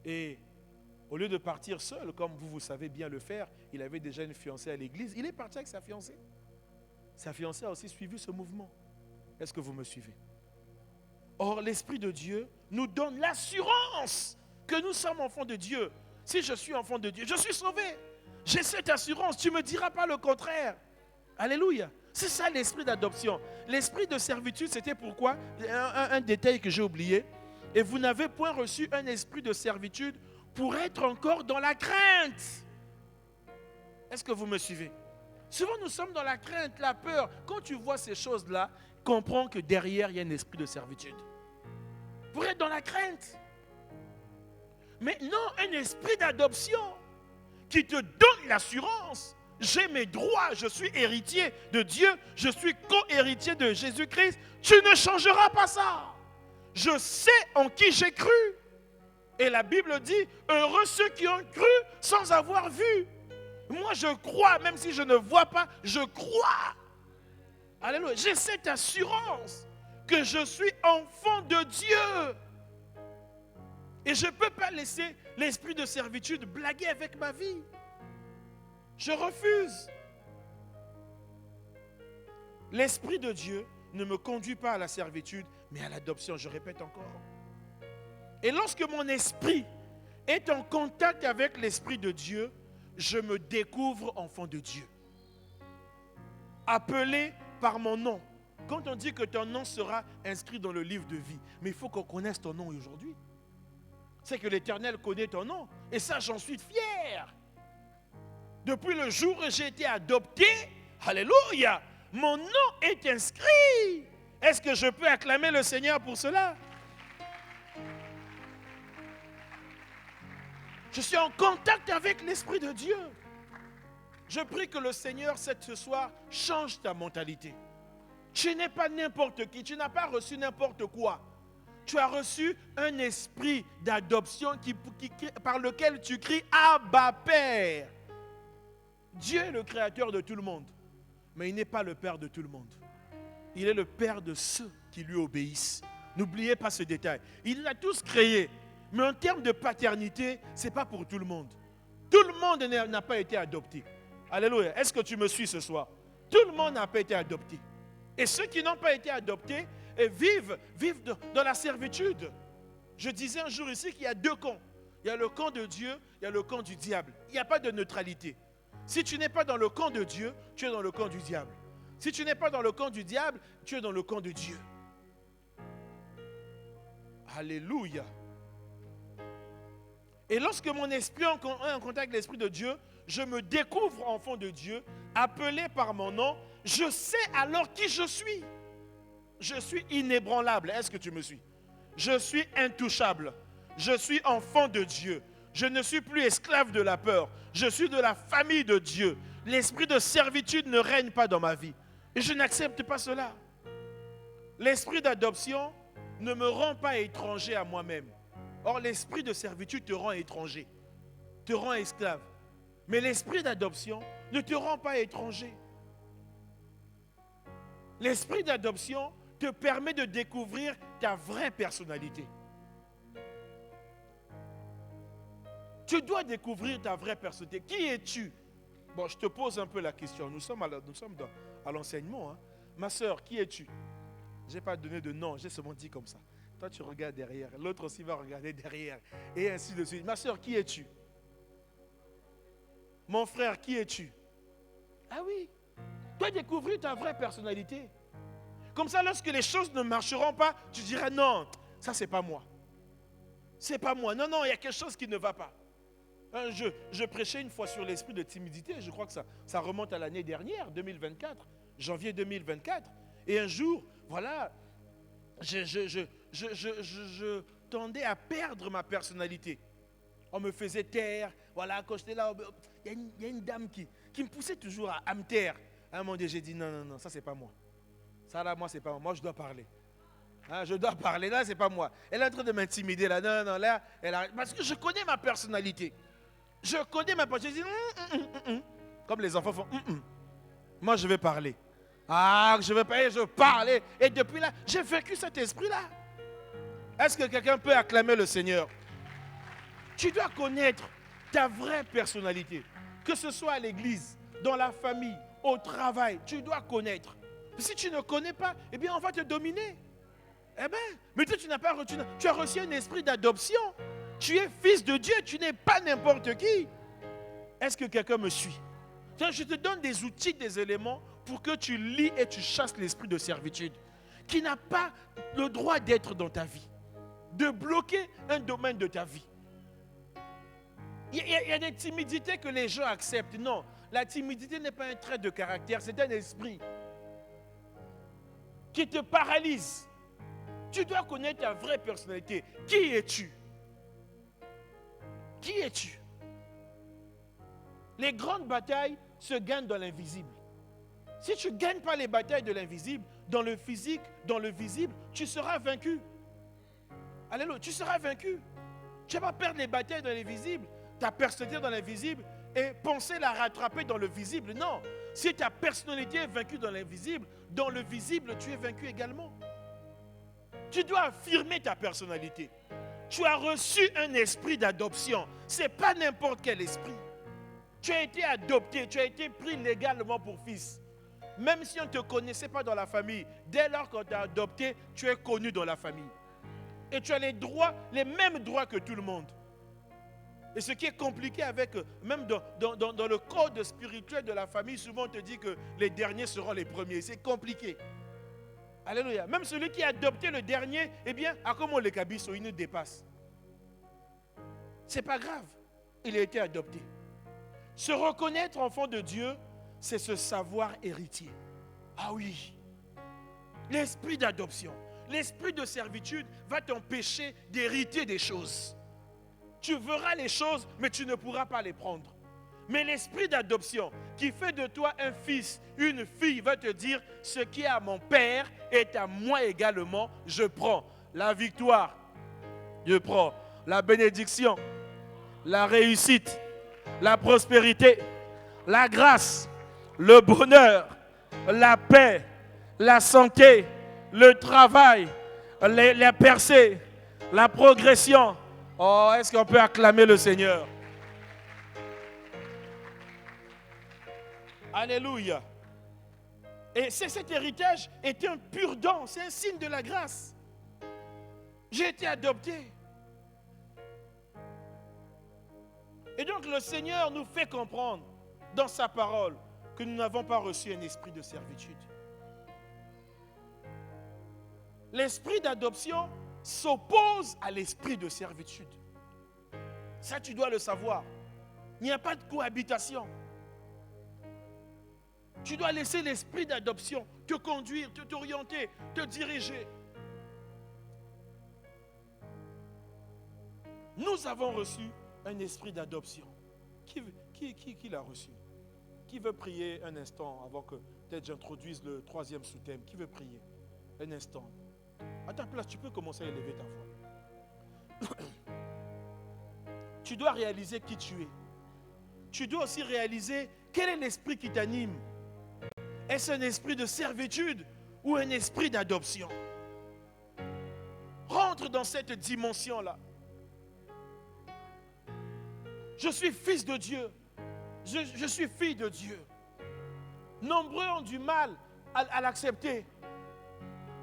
Et au lieu de partir seul, comme vous savez bien le faire, il avait déjà une fiancée à l'église. Il est parti avec sa fiancée. Sa fiancée a aussi suivi ce mouvement. Est-ce que vous me suivez? Or, l'Esprit de Dieu nous donne l'assurance que nous sommes enfants de Dieu. Si je suis enfant de Dieu, je suis sauvé. J'ai cette assurance. Tu ne me diras pas le contraire. Alléluia. C'est ça l'esprit d'adoption. L'esprit de servitude, c'était pourquoi? Un détail que j'ai oublié. Et vous n'avez point reçu un esprit de servitude pour être encore dans la crainte. Est-ce que vous me suivez? Souvent, nous sommes dans la crainte, la peur. Quand tu vois ces choses-là, comprends que derrière, il y a un esprit de servitude. Pour être dans la crainte. Mais non, un esprit d'adoption qui te donne l'assurance. J'ai mes droits, je suis héritier de Dieu, je suis co-héritier de Jésus-Christ. Tu ne changeras pas ça. Je sais en qui j'ai cru. Et la Bible dit, heureux ceux qui ont cru sans avoir vu. Moi, je crois, même si je ne vois pas, je crois. Alléluia. J'ai cette assurance que je suis enfant de Dieu. Et je ne peux pas laisser l'esprit de servitude blaguer avec ma vie. Je refuse. L'esprit de Dieu ne me conduit pas à la servitude, mais à l'adoption. Je répète encore. Et lorsque mon esprit est en contact avec l'esprit de Dieu, je me découvre enfant de Dieu. Appelé par mon nom. Quand on dit que ton nom sera inscrit dans le livre de vie, mais il faut qu'on connaisse ton nom aujourd'hui. C'est que l'Éternel connaît ton nom. Et ça, j'en suis fier. Depuis le jour où j'ai été adopté, alléluia, mon nom est inscrit. Est-ce que je peux acclamer le Seigneur pour cela? Je suis en contact avec l'Esprit de Dieu. Je prie que le Seigneur, ce soir, change ta mentalité. Tu n'es pas n'importe qui, tu n'as pas reçu n'importe quoi. Tu as reçu un esprit d'adoption par lequel tu cries « Abba, Père ». Dieu est le créateur de tout le monde, mais il n'est pas le Père de tout le monde. Il est le Père de ceux qui lui obéissent. N'oubliez pas ce détail. Il l'a tous créé. Mais en termes de paternité, ce n'est pas pour tout le monde. Tout le monde n'a pas été adopté. Alléluia. Est-ce que tu me suis ce soir? Tout le monde n'a pas été adopté. Et ceux qui n'ont pas été adoptés vivent dans la servitude. Je disais un jour ici qu'il y a deux camps. Il y a le camp de Dieu, il y a le camp du diable. Il n'y a pas de neutralité. Si tu n'es pas dans le camp de Dieu, tu es dans le camp du diable. Si tu n'es pas dans le camp du diable, tu es dans le camp de Dieu. Alléluia. Et lorsque mon esprit est en contact avec l'Esprit de Dieu, je me découvre enfant de Dieu, appelé par mon nom. Je sais alors qui je suis. Je suis inébranlable. Est-ce que tu me suis? Je suis intouchable. Je suis enfant de Dieu. Je ne suis plus esclave de la peur. Je suis de la famille de Dieu. L'esprit de servitude ne règne pas dans ma vie. Et je n'accepte pas cela. L'esprit d'adoption ne me rend pas étranger à moi-même. Or, l'esprit de servitude te rend étranger, te rend esclave. Mais l'esprit d'adoption ne te rend pas étranger. L'esprit d'adoption te permet de découvrir ta vraie personnalité. Tu dois découvrir ta vraie personnalité. Qui es-tu? Bon, je te pose un peu la question. Nous sommes à l'enseignement. Hein. Ma soeur, qui es-tu? Je n'ai pas donné de nom, j'ai seulement dit comme ça. Toi, tu regardes derrière. L'autre aussi va regarder derrière. Et ainsi de suite. Ma soeur, qui es-tu? Mon frère, qui es-tu? Ah oui. Tu dois découvrir ta vraie personnalité. Comme ça, lorsque les choses ne marcheront pas, tu diras non, ça, c'est pas moi. C'est pas moi. Non, non, il y a quelque chose qui ne va pas. Je prêchais une fois sur l'esprit de timidité. Je crois que ça remonte à l'année dernière, 2024, janvier 2024. Et un jour, voilà, je tendais à perdre ma personnalité. On me faisait taire. Voilà, quand j'étais là, il y a une dame qui me poussait toujours à me taire. À un moment donné, j'ai dit non, ça c'est pas moi. Ça là, moi c'est pas moi. Moi je dois parler. Hein, je dois parler. Là, c'est pas moi. Elle est en train de m'intimider là. Non, là, parce que je connais ma personnalité. Je connais ma personnalité. Je dis comme les enfants font. Moi je vais parler. Ah, je vais parler, je parle. Et depuis là, j'ai vécu cet esprit-là. Est-ce que quelqu'un peut acclamer le Seigneur? Tu dois connaître ta vraie personnalité. Que ce soit à l'église, dans la famille, au travail, tu dois connaître. Si tu ne connais pas, eh bien on va te dominer. Eh bien, mais toi tu as reçu un esprit d'adoption. Tu es fils de Dieu, tu n'es pas n'importe qui. Est-ce que quelqu'un me suit? Je te donne des outils, des éléments pour que tu lis et tu chasses l'esprit de servitude qui n'a pas le droit d'être dans ta vie, de bloquer un domaine de ta vie. Il y a des timidités que les gens acceptent. Non, la timidité n'est pas un trait de caractère, c'est un esprit qui te paralyse. Tu dois connaître ta vraie personnalité. Qui es-tu? Qui es-tu? Les grandes batailles se gagnent dans l'invisible. Si tu ne gagnes pas les batailles de l'invisible, dans le physique, dans le visible, tu seras vaincu. Alléluia, tu seras vaincu. Tu ne vas pas perdre les batailles dans l'invisible, ta personnalité dans l'invisible, et penser la rattraper dans le visible. Non, si ta personnalité est vaincue dans l'invisible, dans le visible, tu es vaincu également. Tu dois affirmer ta personnalité. Tu as reçu un esprit d'adoption. Ce n'est pas n'importe quel esprit. Tu as été adopté, tu as été pris légalement pour fils. Même si on ne te connaissait pas dans la famille, dès lors qu'on t'a adopté, tu es connu dans la famille. Et tu as les droits, les mêmes droits que tout le monde. Et ce qui est compliqué avec, même dans le code spirituel de la famille, souvent on te dit que les derniers seront les premiers. C'est compliqué. Alléluia. Même celui qui a adopté le dernier, eh bien, à comment les cabissos, il nous dépasse. C'est pas grave. Il a été adopté. Se reconnaître enfant de Dieu, c'est se savoir héritier. Ah oui. L'esprit d'adoption, l'esprit de servitude va t'empêcher d'hériter des choses. Tu verras les choses, mais tu ne pourras pas les prendre. Mais l'esprit d'adoption qui fait de toi un fils, une fille, va te dire, ce qui est à mon père est à moi également, je prends la victoire, je prends la bénédiction, la réussite, la prospérité, la grâce, le bonheur, la paix, la santé, le travail, la percée, la progression. Oh, est-ce qu'on peut acclamer le Seigneur? Alléluia. Et cet héritage est un pur don, c'est un signe de la grâce. J'ai été adopté. Et donc le Seigneur nous fait comprendre dans sa parole que nous n'avons pas reçu un esprit de servitude. L'esprit d'adoption s'oppose à l'esprit de servitude. Ça, tu dois le savoir. Il n'y a pas de cohabitation. Tu dois laisser l'esprit d'adoption te conduire, t'orienter, te diriger. Nous avons reçu un esprit d'adoption. Qui l'a reçu? Qui veut prier un instant avant que peut-être j'introduise le troisième sous-thème? Qui veut prier? Un instant. À ta place, tu peux commencer à élever ta voix. Tu dois réaliser qui tu es. Tu dois aussi réaliser quel est l'esprit qui t'anime. Est-ce un esprit de servitude ou un esprit d'adoption? Rentre dans cette dimension-là. Je suis fils de Dieu. Je suis fille de Dieu. Nombreux ont du mal à l'accepter.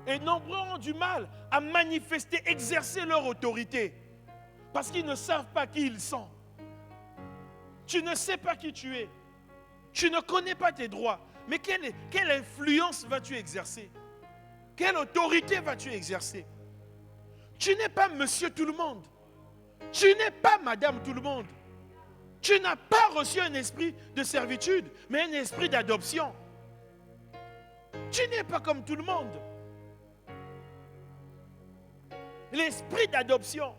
Et nombreux ont du mal à manifester, exercer leur autorité. Parce qu'ils ne savent pas qui ils sont. Tu ne sais pas qui tu es. Tu ne connais pas tes droits. Mais quelle influence vas-tu exercer? Quelle autorité vas-tu exercer? Tu n'es pas monsieur tout le monde. Tu n'es pas madame tout le monde. Tu n'as pas reçu un esprit de servitude, mais un esprit d'adoption. Tu n'es pas comme tout le monde. L'esprit d'adoption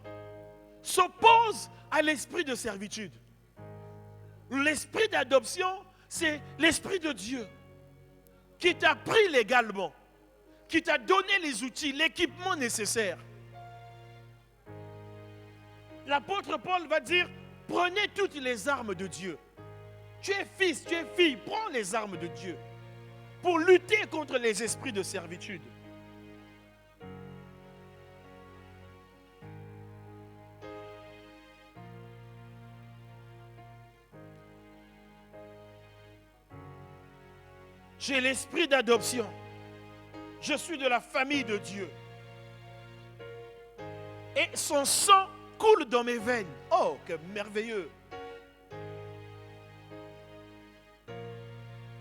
s'oppose à l'esprit de servitude. L'esprit d'adoption, c'est l'esprit de Dieu qui t'a pris légalement, qui t'a donné les outils, l'équipement nécessaire. L'apôtre Paul va dire, prenez toutes les armes de Dieu. Tu es fils, tu es fille, prends les armes de Dieu pour lutter contre les esprits de servitude. J'ai l'esprit d'adoption. Je suis de la famille de Dieu. Et son sang coule dans mes veines. Oh, que merveilleux.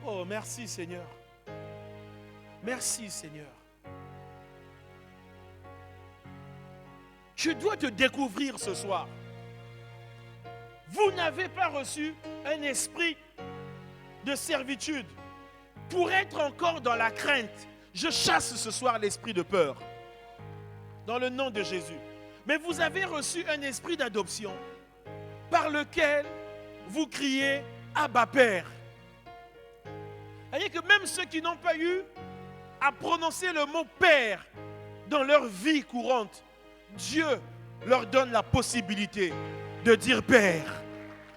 Oh, merci Seigneur. Merci Seigneur. Tu dois te découvrir ce soir. Vous n'avez pas reçu un esprit de servitude pour être encore dans la crainte. Je chasse ce soir l'esprit de peur dans le nom de Jésus. Mais vous avez reçu un esprit d'adoption par lequel vous criez Abba Père. C'est-à-dire que même ceux qui n'ont pas eu à prononcer le mot Père dans leur vie courante, Dieu leur donne la possibilité de dire Père.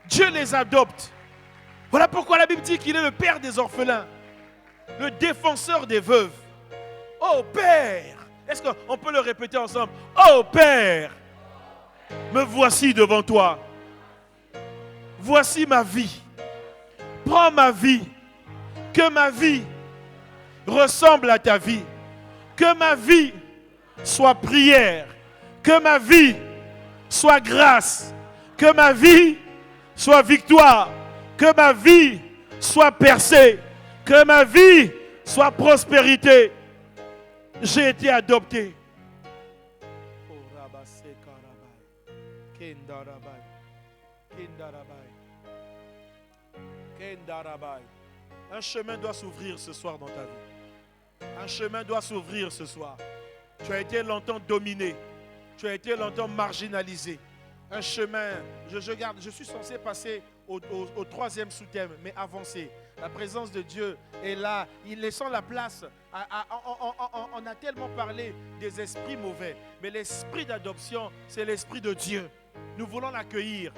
Dieu les adopte. Voilà pourquoi la Bible dit qu'il est le Père des orphelins, le défenseur des veuves. Oh Père! Est-ce qu'on peut le répéter ensemble? Oh Père! Me voici devant toi. Voici ma vie. Prends ma vie. Que ma vie ressemble à ta vie. Que ma vie soit prière. Que ma vie soit grâce. Que ma vie soit victoire. Que ma vie soit percée. Que ma vie soit prospérité. J'ai été adopté. Un chemin doit s'ouvrir ce soir dans ta vie. Un chemin doit s'ouvrir ce soir. Tu as été longtemps dominé. Tu as été longtemps marginalisé. Un chemin, je suis censé passer au troisième sous-thème, mais avancer. La présence de Dieu est là, il laissant la place. On a tellement parlé des esprits mauvais, mais l'esprit d'adoption, c'est l'esprit de Dieu. Nous voulons l'accueillir.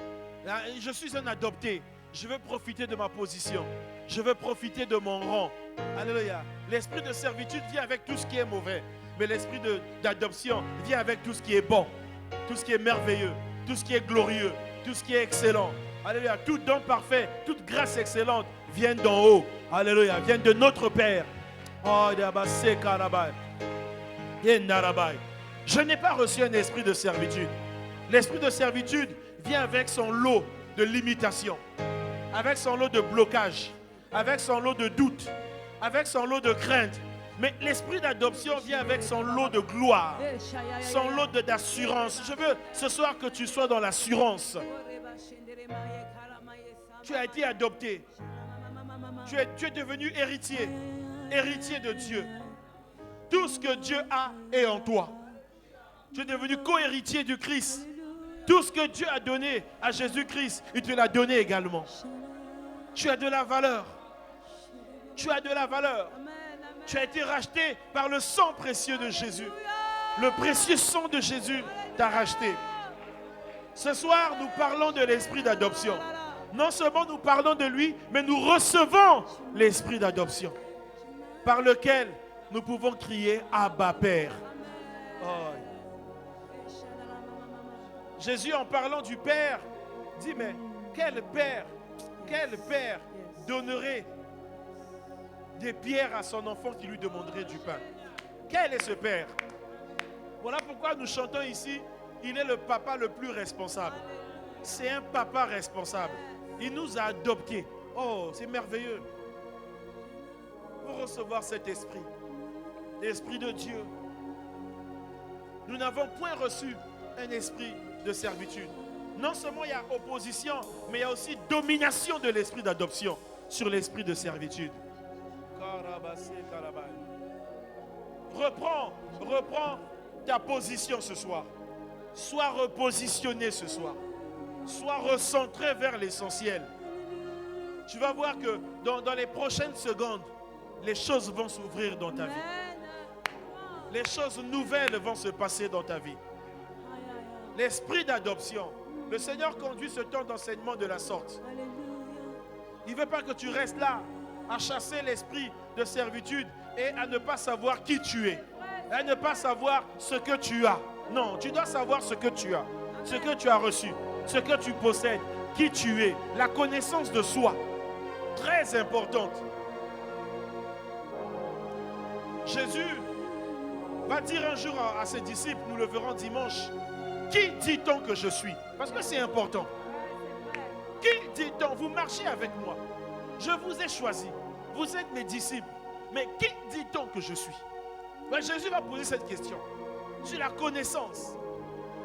Je suis un adopté. Je veux profiter de ma position. Je veux profiter de mon rang. Alléluia. L'esprit de servitude vient avec tout ce qui est mauvais, mais l'esprit d'adoption vient avec tout ce qui est bon, tout ce qui est merveilleux, tout ce qui est glorieux, tout ce qui est excellent. Alléluia. Tout don parfait, toute grâce excellente vient d'en haut. Alléluia. Vient de notre Père. Je n'ai pas reçu un esprit de servitude. L'esprit de servitude vient avec son lot de limitation, avec son lot de blocage, avec son lot de doute, avec son lot de crainte. Mais l'esprit d'adoption vient avec son lot de gloire, son lot d'assurance. Je veux ce soir que tu sois dans l'assurance. Tu as été adopté. Tu es devenu héritier, héritier de Dieu. Tout ce que Dieu a est en toi. Tu es devenu co-héritier du Christ. Tout ce que Dieu a donné à Jésus-Christ, il te l'a donné également. Tu as de la valeur. Tu as de la valeur. Tu as été racheté par le sang précieux de Jésus. Le précieux sang de Jésus t'a racheté. Ce soir, nous parlons de l'esprit d'adoption. Non seulement nous parlons de lui, mais nous recevons l'esprit d'adoption par lequel nous pouvons crier Abba Père. Oh. Jésus, en parlant du Père, dit, mais quel Père donnerait des pierres à son enfant qui lui demanderait du pain? Quel est ce Père? Voilà pourquoi nous chantons ici, il est le papa le plus responsable. C'est un papa responsable. Il nous a adoptés. Oh, c'est merveilleux. Pour recevoir cet esprit, l'esprit de Dieu, nous n'avons point reçu un esprit de servitude. Non seulement il y a opposition, mais il y a aussi domination de l'esprit d'adoption sur l'esprit de servitude. Reprends ta position ce soir. Sois repositionné ce soir. Sois recentré vers l'essentiel. Tu vas voir que dans les prochaines secondes, les choses vont s'ouvrir dans ta vie. Les choses nouvelles vont se passer dans ta vie. L'esprit d'adoption. Le Seigneur conduit ce temps d'enseignement de la sorte. Il ne veut pas que tu restes là à chasser l'esprit de servitude et à ne pas savoir qui tu es. À ne pas savoir ce que tu as. Non, tu dois savoir ce que tu as. Ce que tu as reçu. Ce que tu possèdes. Qui tu es. La connaissance de soi. Très importante. Jésus va dire un jour à ses disciples, nous le verrons dimanche, qui dit-on que je suis? Parce que c'est important. Qui dit-on? Vous marchez avec moi. Je vous ai choisi. Vous êtes mes disciples. Mais qui dit-on que je suis? Ben, Jésus va poser cette question. Sur la connaissance.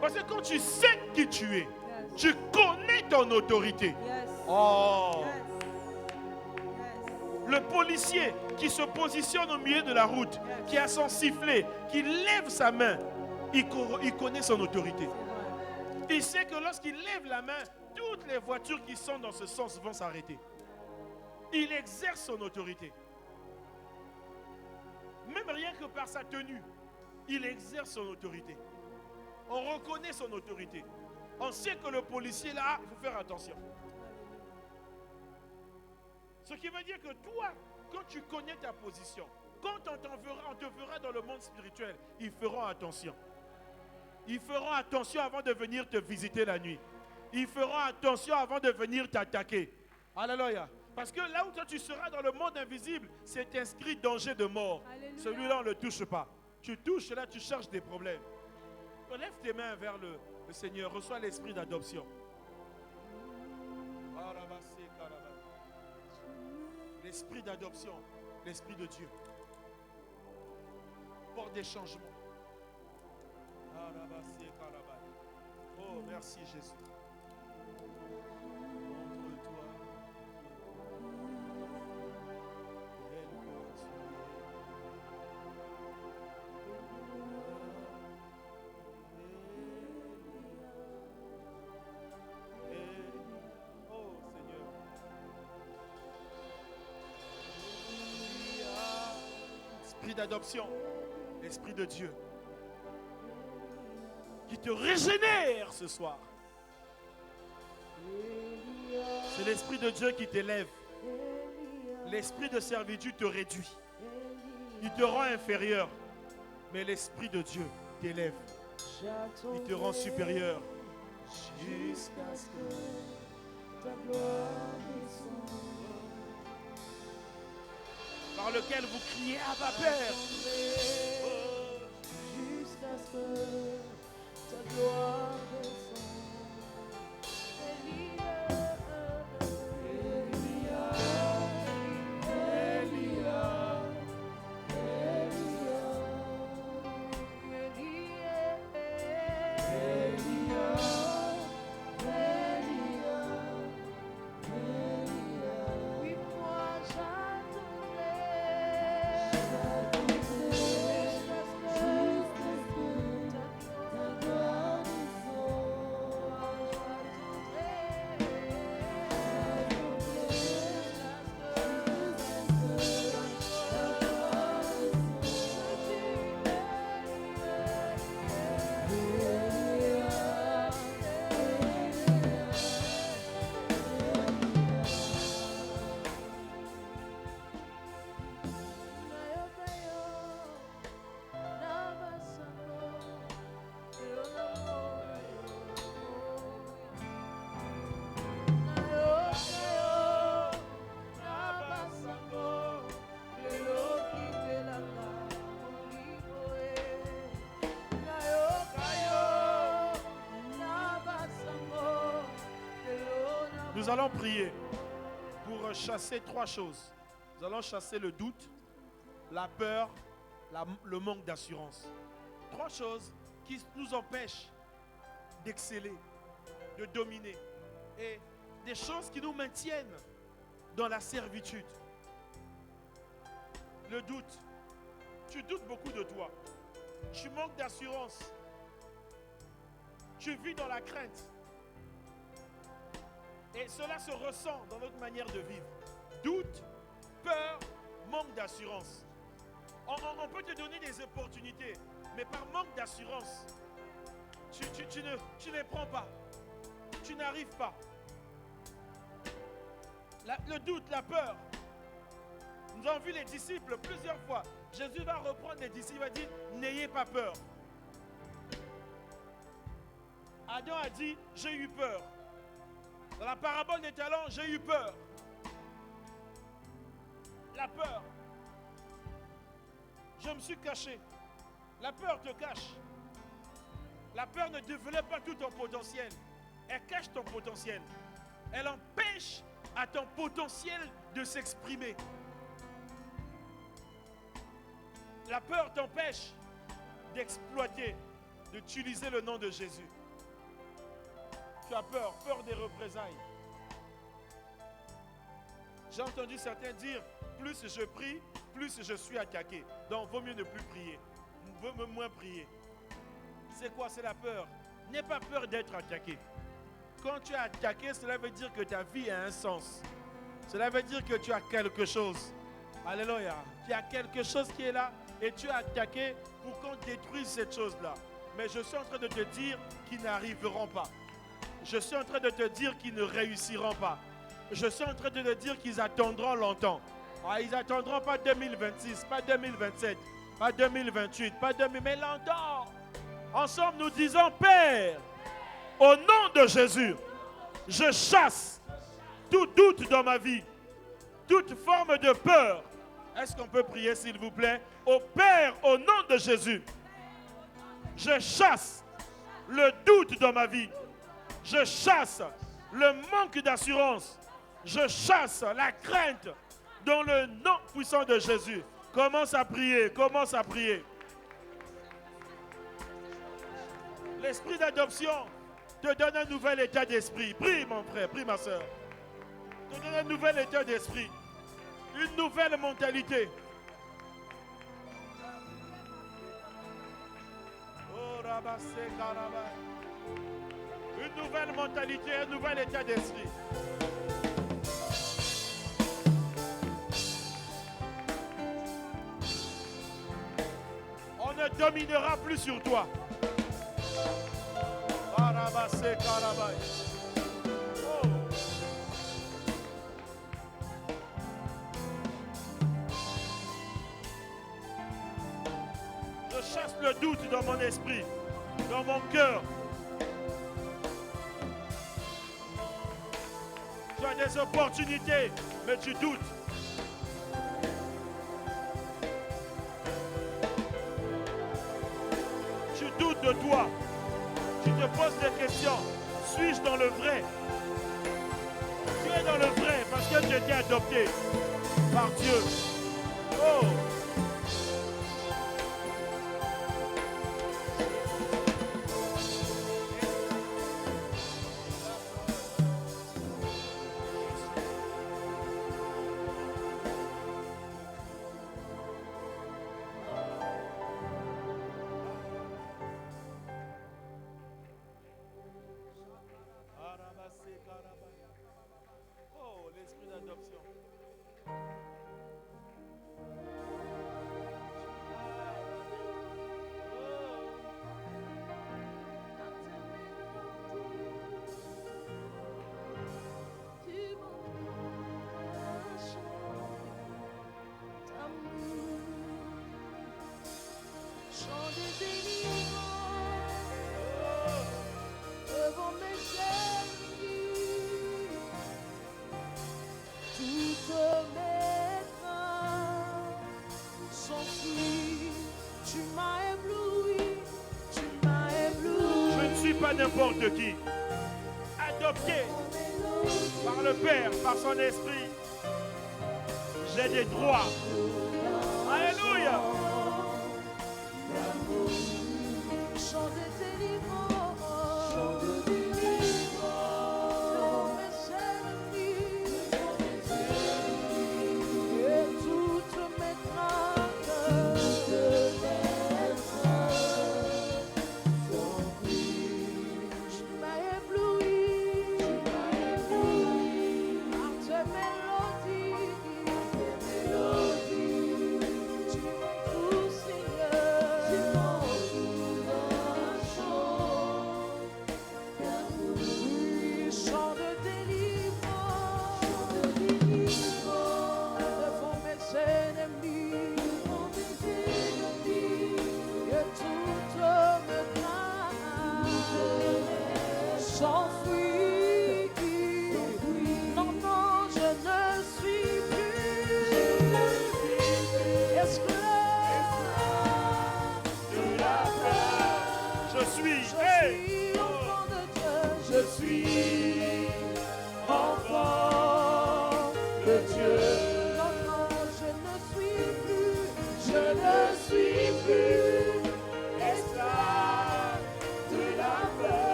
Parce que quand tu sais qui tu es, Tu connais ton autorité. Yes. Oh. Yes. Yes. Le policier qui se positionne au milieu de la route, qui a son sifflet, qui lève sa main, il connaît son autorité. C'est vrai. Il sait que lorsqu'il lève la main, toutes les voitures qui sont dans ce sens vont s'arrêter. Il exerce son autorité. Même rien que par sa tenue, il exerce son autorité. On reconnaît son autorité. On sait que le policier là, il faut faire attention. Ce qui veut dire que toi, quand tu connais ta position, quand on te verra dans le monde spirituel, ils feront attention. Ils feront attention avant de venir te visiter la nuit. Ils feront attention avant de venir t'attaquer. Alléluia. Parce que là où toi tu seras dans le monde invisible, c'est inscrit danger de mort. Alléluia. Celui-là, on ne le touche pas. Tu touches, là, tu cherches des problèmes. Lève tes mains vers le Seigneur. Reçois l'esprit d'adoption. L'esprit d'adoption, l'esprit de Dieu. Porte des changements. Oh, merci Jésus. Montre-toi. Oh Seigneur. Esprit d'adoption, l'esprit de Dieu qui te régénère ce soir. C'est l'esprit de Dieu qui t'élève. L'esprit de servitude te réduit. Il te rend inférieur. Mais l'esprit de Dieu t'élève. Il te rend supérieur. Jusqu'à ce que ta gloire descende. Par lequel vous criez Abba Père. Jusqu'à ce que ta gloire descende. Nous allons prier pour chasser trois choses. Nous allons chasser le doute, la peur, le manque d'assurance. Trois choses qui nous empêchent d'exceller, de dominer. Et des choses qui nous maintiennent dans la servitude. Le doute. Tu doutes beaucoup de toi. Tu manques d'assurance. Tu vis dans la crainte. Et cela se ressent dans notre manière de vivre. Doute, peur, manque d'assurance. On peut te donner des opportunités, mais par manque d'assurance, tu ne les prends pas. Tu n'arrives pas. Le doute, la peur. Nous avons vu les disciples plusieurs fois. Jésus va reprendre les disciples, il va dire, n'ayez pas peur. Adam a dit, j'ai eu peur. Dans la parabole des talents, j'ai eu peur. La peur. Je me suis caché. La peur te cache. La peur ne développe pas tout ton potentiel. Elle cache ton potentiel. Elle empêche à ton potentiel de s'exprimer. La peur t'empêche d'exploiter, d'utiliser le nom de Jésus. Tu as peur, peur des représailles. J'ai entendu certains dire, plus je prie, plus je suis attaqué. Donc, vaut mieux ne plus prier. Vaut moins prier. C'est quoi? C'est la peur. N'aie pas peur d'être attaqué. Quand tu es attaqué, cela veut dire que ta vie a un sens. Cela veut dire que tu as quelque chose. Alléluia. Il y a quelque chose qui est là et tu es attaqué pour qu'on détruise cette chose-là. Mais je suis en train de te dire qu'ils n'arriveront pas. Je suis en train de te dire qu'ils ne réussiront pas. Je suis en train de te dire qu'ils attendront longtemps. Ah, ils n'attendront pas 2026, pas 2027, pas 2028, pas 2000, mais longtemps. Ensemble, nous disons, Père, au nom de Jésus, je chasse tout doute dans ma vie, toute forme de peur. Est-ce qu'on peut prier, s'il vous plaît? Au Père, au nom de Jésus, je chasse le doute dans ma vie. Je chasse le manque d'assurance. Je chasse la crainte dans le nom puissant de Jésus. Commence à prier, commence à prier. L'esprit d'adoption te donne un nouvel état d'esprit. Prie, mon frère, prie, ma soeur. Te donne un nouvel état d'esprit. Une nouvelle mentalité. Oh, rabassé, carabay. Une nouvelle mentalité, un nouvel état d'esprit. On ne dominera plus sur toi. Arabassé, carabay. Oh. Je chasse le doute dans mon esprit, dans mon cœur. Tu as des opportunités, mais tu doutes. Tu doutes de toi. Tu te poses des questions. Suis-je dans le vrai? Tu es dans le vrai parce que tu as été adopté par Dieu. Oh! Oh, l'esprit d'adoption. Pas n'importe qui, adopté par le Père, par son esprit, j'ai des droits. Alléluia. Chant de délivrance, chant de délivrance, et toutes mes craintes.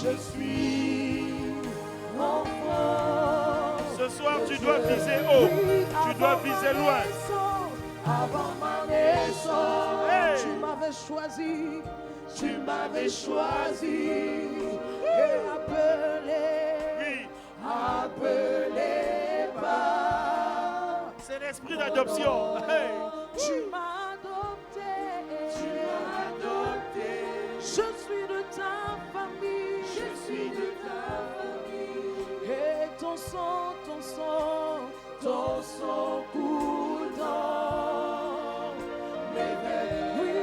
Je suis enfant. Ce soir, tu dois viser haut. Tu dois viser loin. Avant ma naissance, Hey! tu m'avais choisi. Tu m'avais choisi. Et appelé. Oui, Appelé par. c'est l'esprit d'adoption. Hey! Tu m'as adopté. Tu m'as adopté. Je suis de ta famille. Je suis de ta famille. Et ton sang coule dans mes veines. Oui,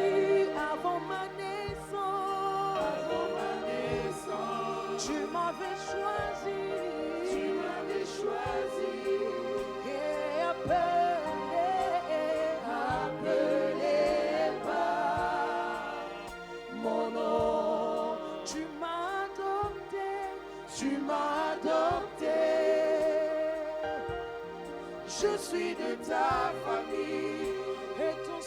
avant ma naissance. Avant ma naissance. Tu m'avais choisi. Tu m'avais choisi. Et appelé par mon nom. Tu m'as adopté. Tu m'as adopté. Je suis de ta famille. Et ton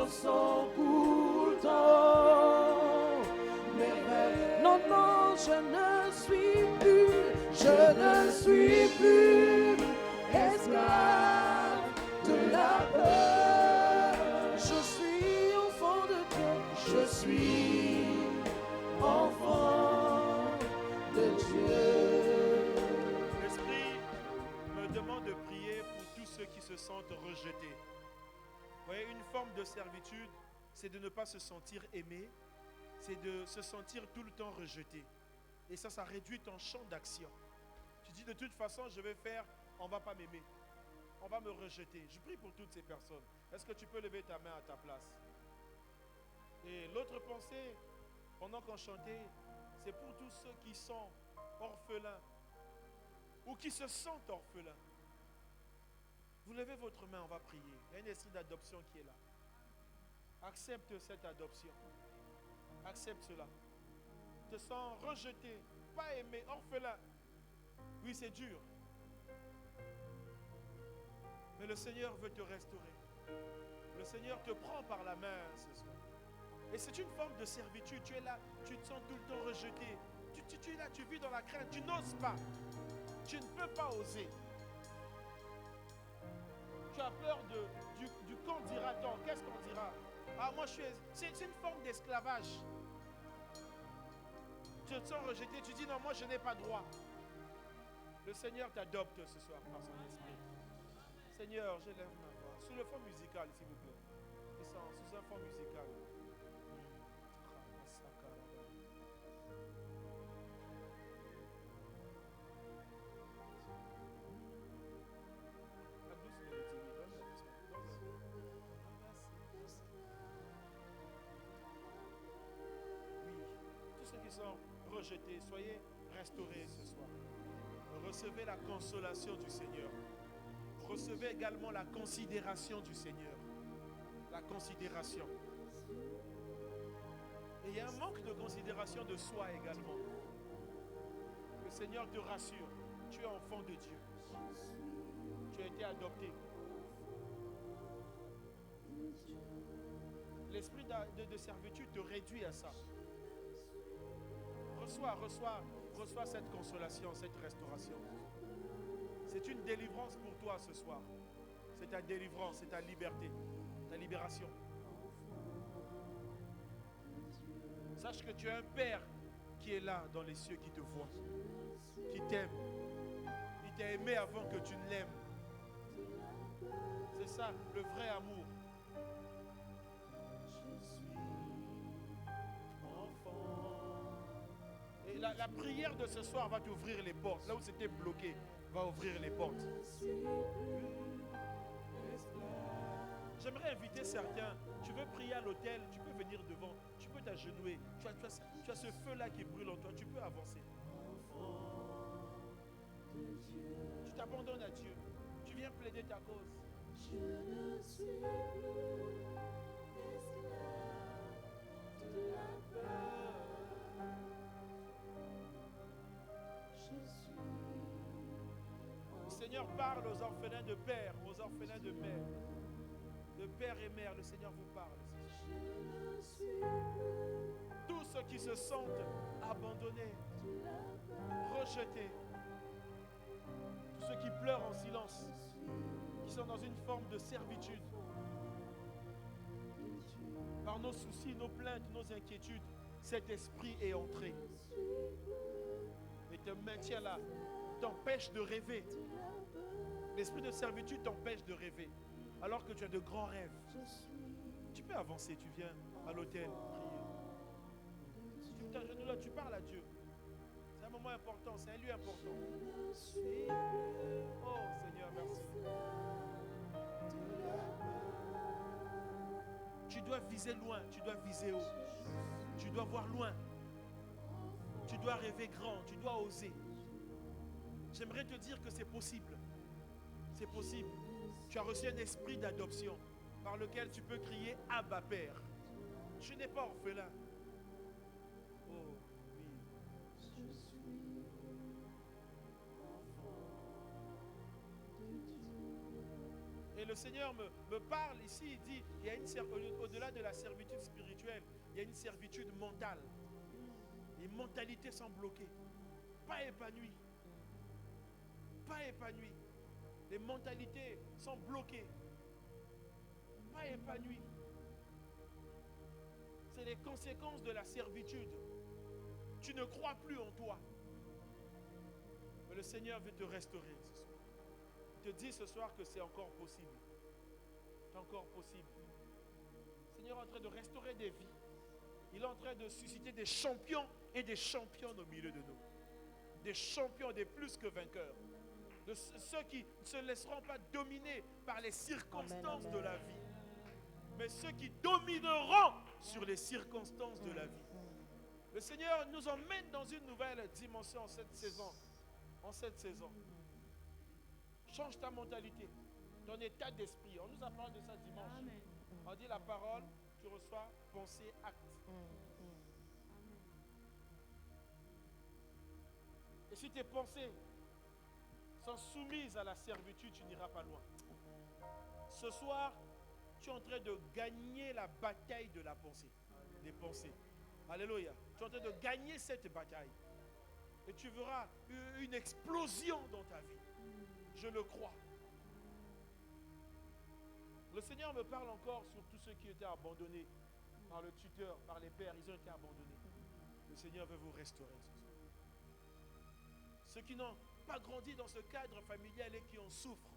sang coule dans mes veines. Non, non, je ne suis plus esclave de la peur. Je suis enfant de Dieu. Je suis enfant de Dieu. L'Esprit me demande de prier pour tous ceux qui se sentent rejetés. Vous voyez, une forme de servitude, c'est de ne pas se sentir aimé, c'est de se sentir tout le temps rejeté. Et ça réduit ton champ d'action. Tu dis de toute façon, je vais faire, on ne va pas m'aimer. On va me rejeter. Je prie pour toutes ces personnes. Est-ce que tu peux lever ta main à ta place? Et l'autre pensée, pendant qu'on chantait, c'est pour tous ceux qui sont orphelins ou qui se sentent orphelins. Vous levez votre main, on va prier. Il y a une esprit d'adoption qui est là. Accepte cette adoption. Accepte cela. Te sens rejeté, pas aimé, orphelin. Oui, c'est dur. Mais le Seigneur veut te restaurer. Le Seigneur te prend par la main ce soir. Et c'est une forme de servitude. Tu es là, tu te sens tout le temps rejeté. Tu es là, tu vis dans la crainte, tu n'oses pas. Tu ne peux pas oser. Tu as peur du qu'en dira-t-on, qu'est-ce qu'on dira? Ah, moi je suis. C'est une forme d'esclavage. Tu te sens rejeté, tu dis non, moi je n'ai pas droit. Le Seigneur t'adopte ce soir par son esprit. Seigneur, je lève ma voix. Sous le fond musical, s'il vous plaît. Sous un fond musical. Rejetés, soyez restaurés ce soir. Recevez la consolation du Seigneur. Recevez également la considération du Seigneur. La considération. Et il y a un manque de considération de soi également. Le Seigneur te rassure. Tu es enfant de Dieu. Tu as été adopté. L'esprit de servitude te réduit à ça. Reçois cette consolation, cette restauration. C'est une délivrance pour toi ce soir. C'est ta délivrance, c'est ta liberté, ta libération. Sache que tu as un Père qui est là dans les cieux, qui te voit, qui t'aime. Il t'a aimé avant que tu ne l'aimes. C'est ça, le vrai amour. La prière de ce soir va t'ouvrir les portes. Là où c'était bloqué, va ouvrir les portes. J'aimerais inviter certains. Tu veux prier à l'autel, tu peux venir devant. Tu peux t'agenouiller. Tu as ce feu-là qui brûle en toi. Tu peux avancer. Tu t'abandonnes à Dieu. Tu viens plaider ta cause. Je ne suis plus esclave de la peur. Le Seigneur parle aux orphelins de père, aux orphelins de mère. De père et mère, le Seigneur vous parle. Tous ceux qui qui se sentent abandonnés, rejetés, tous ceux qui pleurent en silence, qui sont dans une forme de servitude. Par nos soucis, nos plaintes, nos inquiétudes, cet esprit est entré et te maintient là, t'empêche de rêver. L'esprit de servitude t'empêche de rêver alors que tu as de grands rêves. Tu peux avancer, tu viens à l'autel prier. Tu t'agenouilles là, tu parles à Dieu. C'est un moment important, c'est un lieu important. Oh Seigneur, merci. Tu dois viser loin, tu dois viser haut. Tu dois voir loin. Tu dois rêver grand, tu dois oser. J'aimerais te dire que c'est possible. C'est possible. Tu as reçu un esprit d'adoption par lequel tu peux crier Abba Père. Je n'ai pas orphelin. Oh oui. Et le Seigneur me parle ici, il dit, il y a au-delà de la servitude spirituelle, il y a une servitude mentale. Les mentalités sont bloquées, pas épanouies. Pas épanouies. Les mentalités sont bloquées, pas épanouies. C'est les conséquences de la servitude. Tu ne crois plus en toi. Mais le Seigneur veut te restaurer ce soir. Il te dit ce soir que c'est encore possible. C'est encore possible. Le Seigneur est en train de restaurer des vies. Il est en train de susciter des champions et des championnes au milieu de nous. Des champions, des plus que vainqueurs. De ceux qui ne se laisseront pas dominer par les circonstances de la vie. Mais ceux qui domineront sur les circonstances de la vie. Le Seigneur nous emmène dans une nouvelle dimension en cette saison. En cette saison. Change ta mentalité, ton état d'esprit. On nous a parlé de ça dimanche. Amen. On dit la parole, tu reçois pensée, acte. Et si tes pensées sont soumises à la servitude, tu n'iras pas loin. Ce soir, tu es en train de gagner la bataille de la pensée, des pensées. Alléluia. Tu es en train de gagner cette bataille. Et tu verras une explosion dans ta vie. Je le crois. Le Seigneur me parle encore sur tous ceux qui étaient abandonnés par le tuteur, par les pères. Ils ont été abandonnés. Le Seigneur veut vous restaurer ce soir. Ceux qui n'ont pas grandi dans ce cadre familial et qui en souffrent.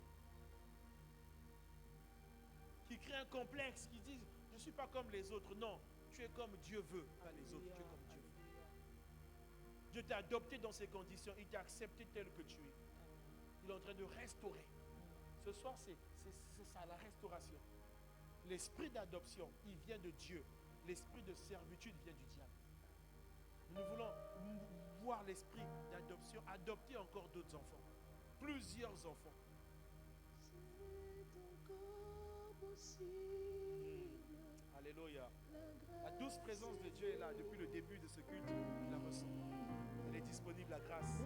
Qui créent un complexe, qui disent je ne suis pas comme les autres. Non, tu es comme Dieu veut, pas les autres. Tu es comme Dieu veut. Dieu t'a adopté dans ces conditions. Il t'a accepté tel que tu es. Il est en train de restaurer. Ce soir, c'est ça, la restauration. L'esprit d'adoption, il vient de Dieu. L'esprit de servitude vient du diable. Nous voulons voir l'esprit d'adoption, adopter encore d'autres enfants. Plusieurs enfants. Alléluia. La douce présence de Dieu est là depuis le début de ce culte. Je la ressens. Elle est disponible, la grâce.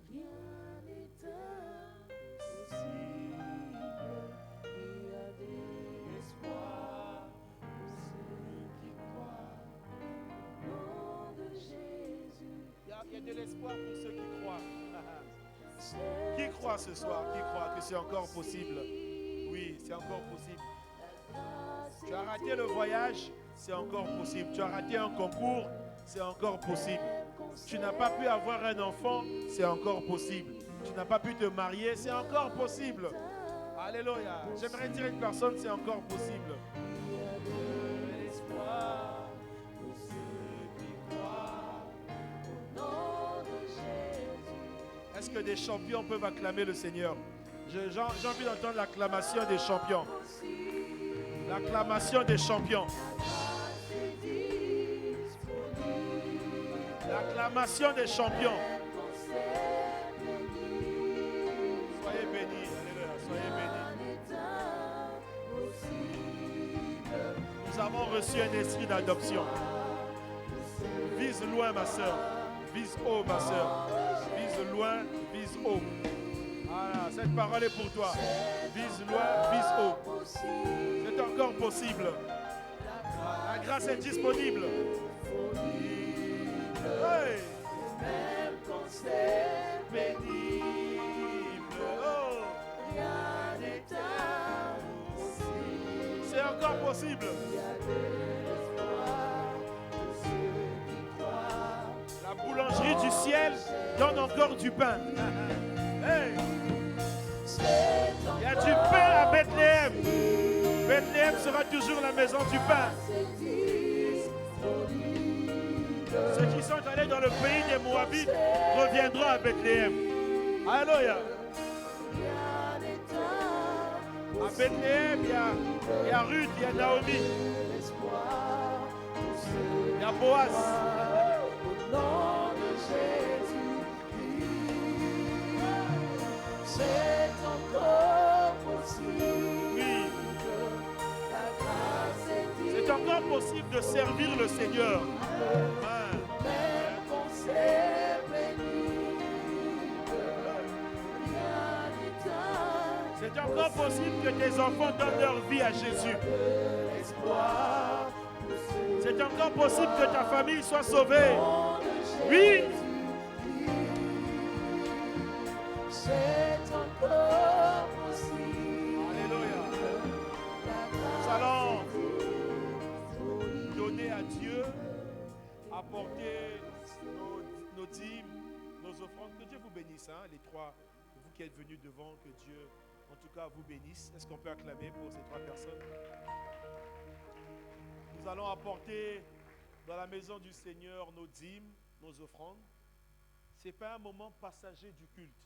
Rien n'est impossible. Il y a de l'espoir pour ceux qui croient. Au nom de Jésus. Il y a de l'espoir pour ceux qui croient. Qui croit ce soir? Qui croit que c'est encore possible? Oui, c'est encore possible. Tu as raté le voyage, c'est encore possible. Tu as raté un concours, c'est encore possible. Tu n'as pas pu avoir un enfant, c'est encore possible. Tu n'as pas pu te marier, c'est encore possible. Alléluia. J'aimerais dire à une personne, c'est encore possible. Il y a de l'espoir pour ceux qui croient. Au nom de Jésus. Est-ce que des champions peuvent acclamer le Seigneur? J'ai envie d'entendre l'acclamation des champions. L'acclamation des champions. L'acclamation des champions. Soyez bénis. Alléluia. Soyez bénis. Nous avons reçu un esprit d'adoption. Vise loin, ma soeur. Vise haut, ma soeur. Vise loin, vise haut. Voilà, cette parole est pour toi. Vise loin, vise haut. C'est encore possible. La grâce est disponible. Hey. Même quand c'est Pénible. Oh. rien n'est impossible. C'est encore possible. Il y a de l'espoir pour ceux qui croient. La boulangerie du ciel donne encore du pain. Hey. Il y a du pain à Bethléem. Bethléem sera toujours la maison du pain. Ceux qui sont allés dans le pays des Moabites reviendront à Bethléem. Alléluia. À Bethléem, il y a Ruth, il y a Naomi. Il y a Boaz. Au nom de Jésus-Christ, c'est encore possible. Oui. La grâce est C'est encore possible de servir le Seigneur. Amen. même quand c'est pénible, rien n'est impossible. C'est encore possible que tes enfants donnent leur vie à Jésus. L'espoir, C'est encore possible que ta famille soit sauvée. Oui. c'est encore possible. Alléluia. Nous allons donner à Dieu, apporter nos dîmes, nos offrandes. Que Dieu vous bénisse, hein, les trois, vous qui êtes venus devant, que Dieu, en tout cas, vous bénisse. Est-ce qu'on peut acclamer pour ces trois personnes? Nous allons apporter dans la maison du Seigneur nos dîmes, nos offrandes. Ce n'est pas un moment passager du culte,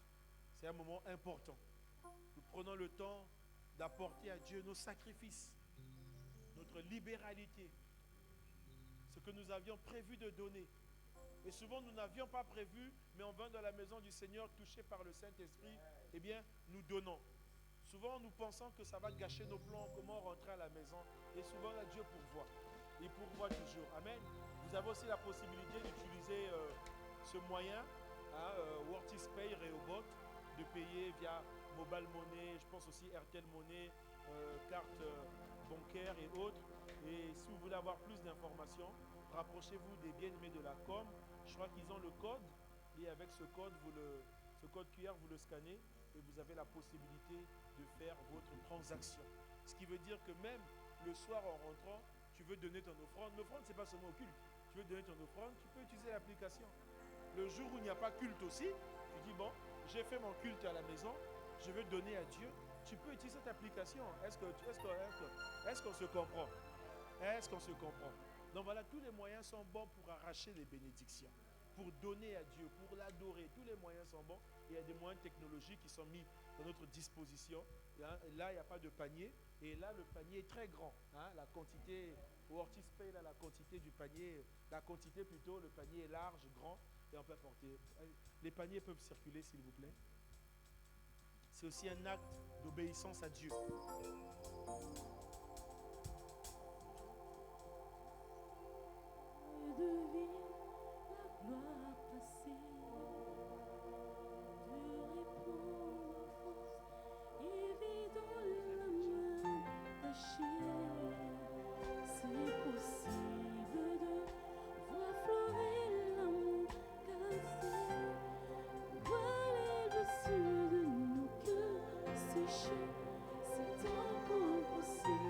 c'est un moment important. Nous prenons le temps d'apporter à Dieu nos sacrifices, notre libéralité, ce que nous avions prévu de donner. Et souvent nous n'avions pas prévu, mais on vient dans la maison du Seigneur touché par le Saint-Esprit, eh bien nous donnons. Souvent nous pensons que ça va gâcher nos plans, comment rentrer à la maison. Et souvent là Dieu pourvoit. Il pourvoit toujours. Amen. Vous avez aussi la possibilité d'utiliser ce moyen, Wortis Pay, Rehoboth, de payer via Mobile Money, je pense aussi Airtel Money, carte bancaire et autres. Et si vous voulez avoir plus d'informations, rapprochez-vous des bien-aimés de la com. Je crois qu'ils ont le code. Et avec ce code, ce code QR, vous le scannez et vous avez la possibilité de faire votre transaction. Ce qui veut dire que même le soir en rentrant, tu veux donner ton offrande. L'offrande, ce n'est pas seulement au culte. Tu veux donner ton offrande, tu peux utiliser l'application. Le jour où il n'y a pas culte aussi, tu dis, bon, j'ai fait mon culte à la maison, je veux donner à Dieu. Tu peux utiliser cette application. Est-ce qu'on se comprend? Est-ce qu'on se comprend? Donc voilà, tous les moyens sont bons pour arracher les bénédictions, pour donner à Dieu, pour l'adorer. Tous les moyens sont bons. Il y a des moyens technologiques qui sont mis à notre disposition. Là, il n'y a pas de panier. Et là, le panier est très grand. Hein, la quantité, au Wortis Pay, là, la quantité du panier, le panier est large, grand, et on peut apporter. Les paniers peuvent circuler, s'il vous plaît. C'est aussi un acte d'obéissance à Dieu. Devine la gloire passée, dur et pour force, et vit dans la main cachée. C'est possible de voir fleurir l'amour cassé, voiler dessus de nos cœurs séchés. C'est encore possible.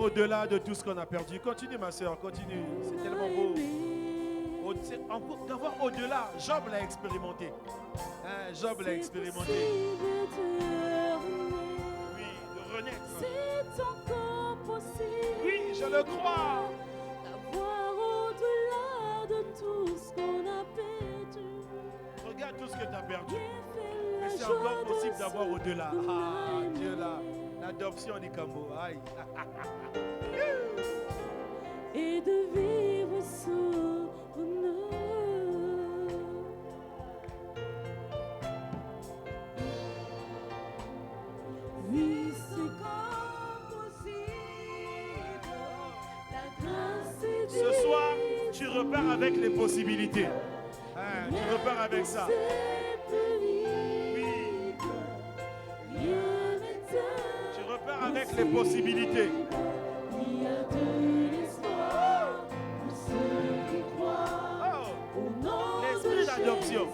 au-delà de tout ce qu'on a perdu. Continue, ma soeur, continue. C'est tellement beau. D'avoir au-delà, Job l'a expérimenté. Hein, Job l'a expérimenté. Oui, de renaître. C'est encore possible. Oui, je le crois. D'avoir au-delà de tout ce qu'on a perdu. Regarde tout ce que tu as perdu. Mais Mais c'est encore possible d'avoir au-delà. Ah, Dieu là. L'adoption du Cambo. Aïe. Et de vivre sous bonheur. Oui, c'est comme possible. La grâce est Ce soir, tu repars avec les possibilités. Hein, tu repars avec ça. Oui. Tu repars avec les possibilités. Il y a de l'espoir pour ceux qui croient. Oh, l'esprit d'adoption.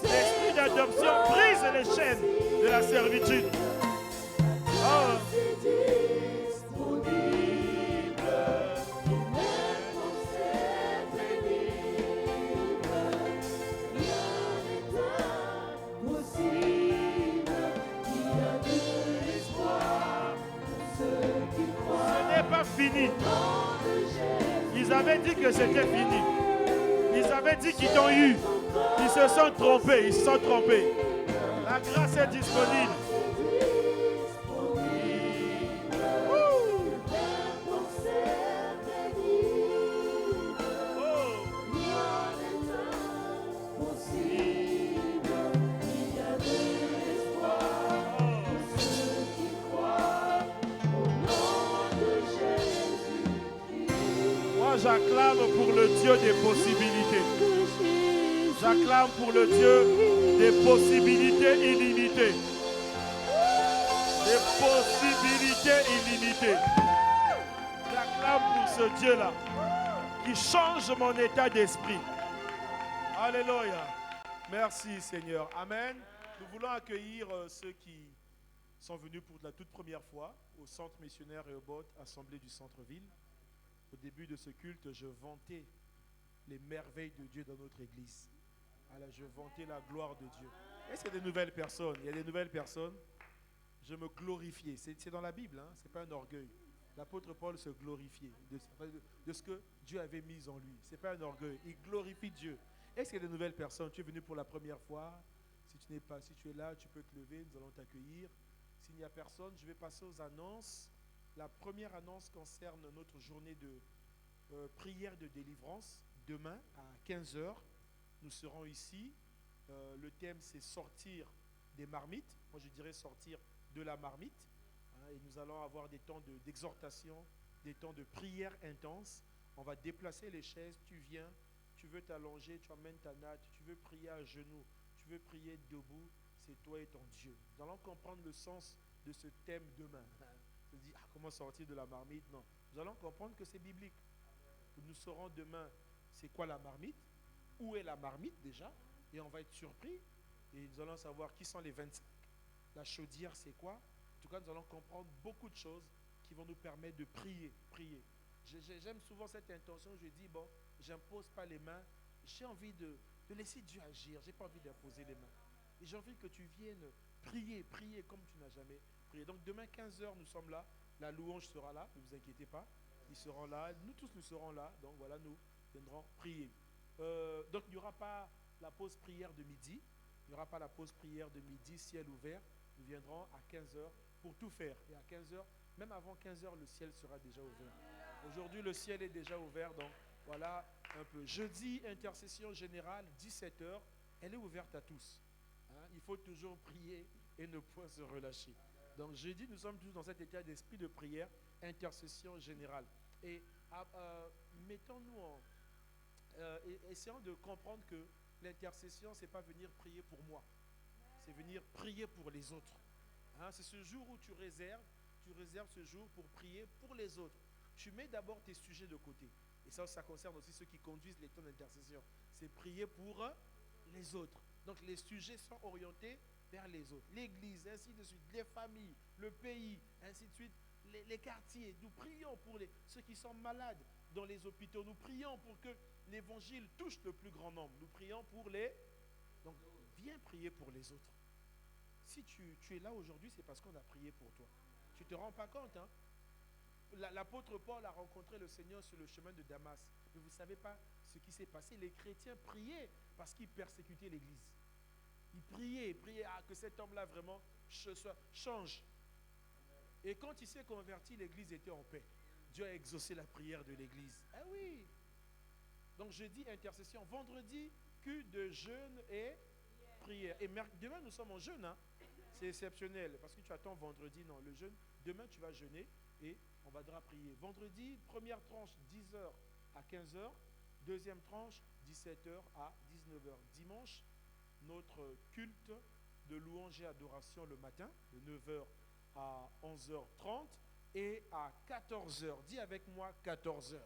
L'esprit d'adoption brise les chaînes de la servitude. Oh. Fini. Ils avaient dit que c'était fini. Ils avaient dit qu'ils t'ont eu. Ils se sont trompés. Ils se sont trompés. La grâce est disponible. J'acclame pour le Dieu des possibilités. J'acclame pour le Dieu des possibilités illimitées. Des possibilités illimitées. J'acclame pour ce Dieu-là qui change mon état d'esprit. Alléluia. Merci Seigneur. Amen. Nous voulons accueillir ceux qui sont venus pour la toute première fois au centre missionnaire Rehoboth, assemblée du centre-ville. Au début de ce culte, je vantais les merveilles de Dieu dans notre église. Alors, je vantais la gloire de Dieu. Est-ce qu'il y a des nouvelles personnes? Il y a des nouvelles personnes. Je me glorifiais. C'est dans la Bible, hein? Ce n'est pas un orgueil. L'apôtre Paul se glorifiait de ce que Dieu avait mis en lui. Ce n'est pas un orgueil. Il glorifie Dieu. Est-ce qu'il y a des nouvelles personnes? Tu es venu pour la première fois. Si tu es là, tu peux te lever. Nous allons t'accueillir. S'il n'y a personne, je vais passer aux annonces. La première annonce concerne notre journée de prière de délivrance. Demain, à 15h, nous serons ici. Le thème, c'est sortir des marmites. Moi, je dirais sortir de la marmite. Hein, et nous allons avoir des temps d'exhortation, des temps de prière intense. On va déplacer les chaises. Tu viens, tu veux t'allonger, tu amènes ta natte, tu veux prier à genoux, tu veux prier debout. C'est toi et ton Dieu. Nous allons comprendre le sens de ce thème demain. Je dis, comment sortir de la marmite? Non. Nous allons comprendre que c'est biblique. Nous saurons demain, c'est quoi la marmite? Où est la marmite déjà? Et on va être surpris. Et nous allons savoir qui sont les 25. La chaudière, c'est quoi? En tout cas, nous allons comprendre beaucoup de choses qui vont nous permettre de prier. J'aime souvent cette intention. Je dis, bon, j'impose pas les mains. J'ai envie de laisser Dieu agir. J'ai pas envie d'imposer les mains. Et j'ai envie que tu viennes prier comme tu n'as jamais prié. Donc demain 15h, nous sommes là. La louange sera là, ne vous inquiétez pas. Ils seront là. Nous tous, nous serons là. Donc voilà, nous viendrons prier. Donc il n'y aura pas la pause prière de midi. Il n'y aura pas la pause prière de midi, ciel ouvert. Nous viendrons à 15h pour tout faire. Et à 15h, même avant 15h, le ciel sera déjà ouvert. Aujourd'hui, le ciel est déjà ouvert. Donc voilà un peu. Jeudi, intercession générale, 17h. Elle est ouverte à tous. Hein? Il faut toujours prier et ne point se relâcher. Donc jeudi, nous sommes tous dans cet état d'esprit de prière, intercession générale. Et mettons-nous essayons de comprendre que l'intercession, ce n'est pas venir prier pour moi. C'est venir prier pour les autres. Hein? C'est ce jour où tu réserves ce jour pour prier pour les autres. Tu mets d'abord tes sujets de côté. Et ça concerne aussi ceux qui conduisent les temps d'intercession. C'est prier pour les autres. Donc les sujets sont orientés vers les autres. L'église, ainsi de suite, les familles, le pays, ainsi de suite, les quartiers. Nous prions pour ceux qui sont malades dans les hôpitaux. Nous prions pour que l'évangile touche le plus grand nombre. Nous prions pour les... Donc, viens prier pour les autres. Si tu es là aujourd'hui, c'est parce qu'on a prié pour toi. Tu ne te rends pas compte, hein? L'apôtre Paul a rencontré le Seigneur sur le chemin de Damas. Mais vous ne savez pas ce qui s'est passé. Les chrétiens priaient parce qu'ils persécutaient l'église. Ils priaient que cet homme-là vraiment change. Et quand il s'est converti, l'église était en paix. Dieu a exaucé la prière de l'église. Ah oui! Donc jeudi, intercession. Vendredi, culte de jeûne et prière. Et demain, nous sommes en jeûne. Hein? C'est exceptionnel parce que tu attends vendredi. Non, le jeûne. Demain, tu vas jeûner et on va devoir prier. Vendredi, première tranche, 10h à 15h. Deuxième tranche, 17h à 19h. Dimanche, notre culte de louange et adoration le matin, de 9h à 11h30 et à 14h. Dis avec moi 14h.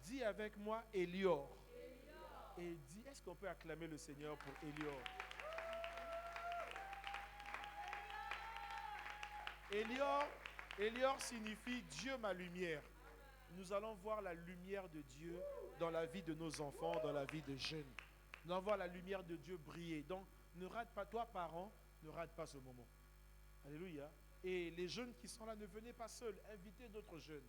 Dis avec moi Elior. Et dis, est-ce qu'on peut acclamer le Seigneur pour Elior? Elior signifie Dieu ma lumière. Nous allons voir la lumière de Dieu dans la vie de nos enfants, dans la vie des jeunes. Nous allons voir la lumière de Dieu briller. Donc, ne rate pas, toi, parents, ne rate pas ce moment. Alléluia. Et les jeunes qui sont là, ne venez pas seuls, invitez d'autres jeunes.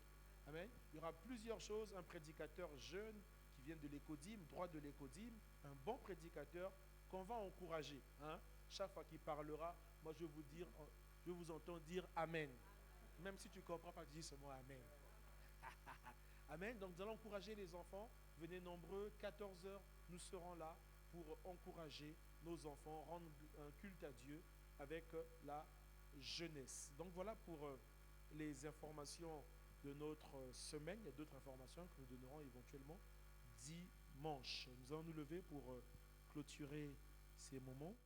Amen. Il y aura plusieurs choses. Un prédicateur jeune qui vient de l'Écodim, droit de l'Écodim, un bon prédicateur qu'on va encourager. Hein. Chaque fois qu'il parlera, moi je vais vous entendre dire Amen. Même si tu ne comprends pas, dis ce mot Amen. Amen. Donc nous allons encourager les enfants. Venez nombreux, 14h, nous serons là pour encourager nos enfants, rendre un culte à Dieu avec la jeunesse. Donc voilà pour les informations de notre semaine. Il y a d'autres informations que nous donnerons éventuellement dimanche. Nous allons nous lever pour clôturer ces moments.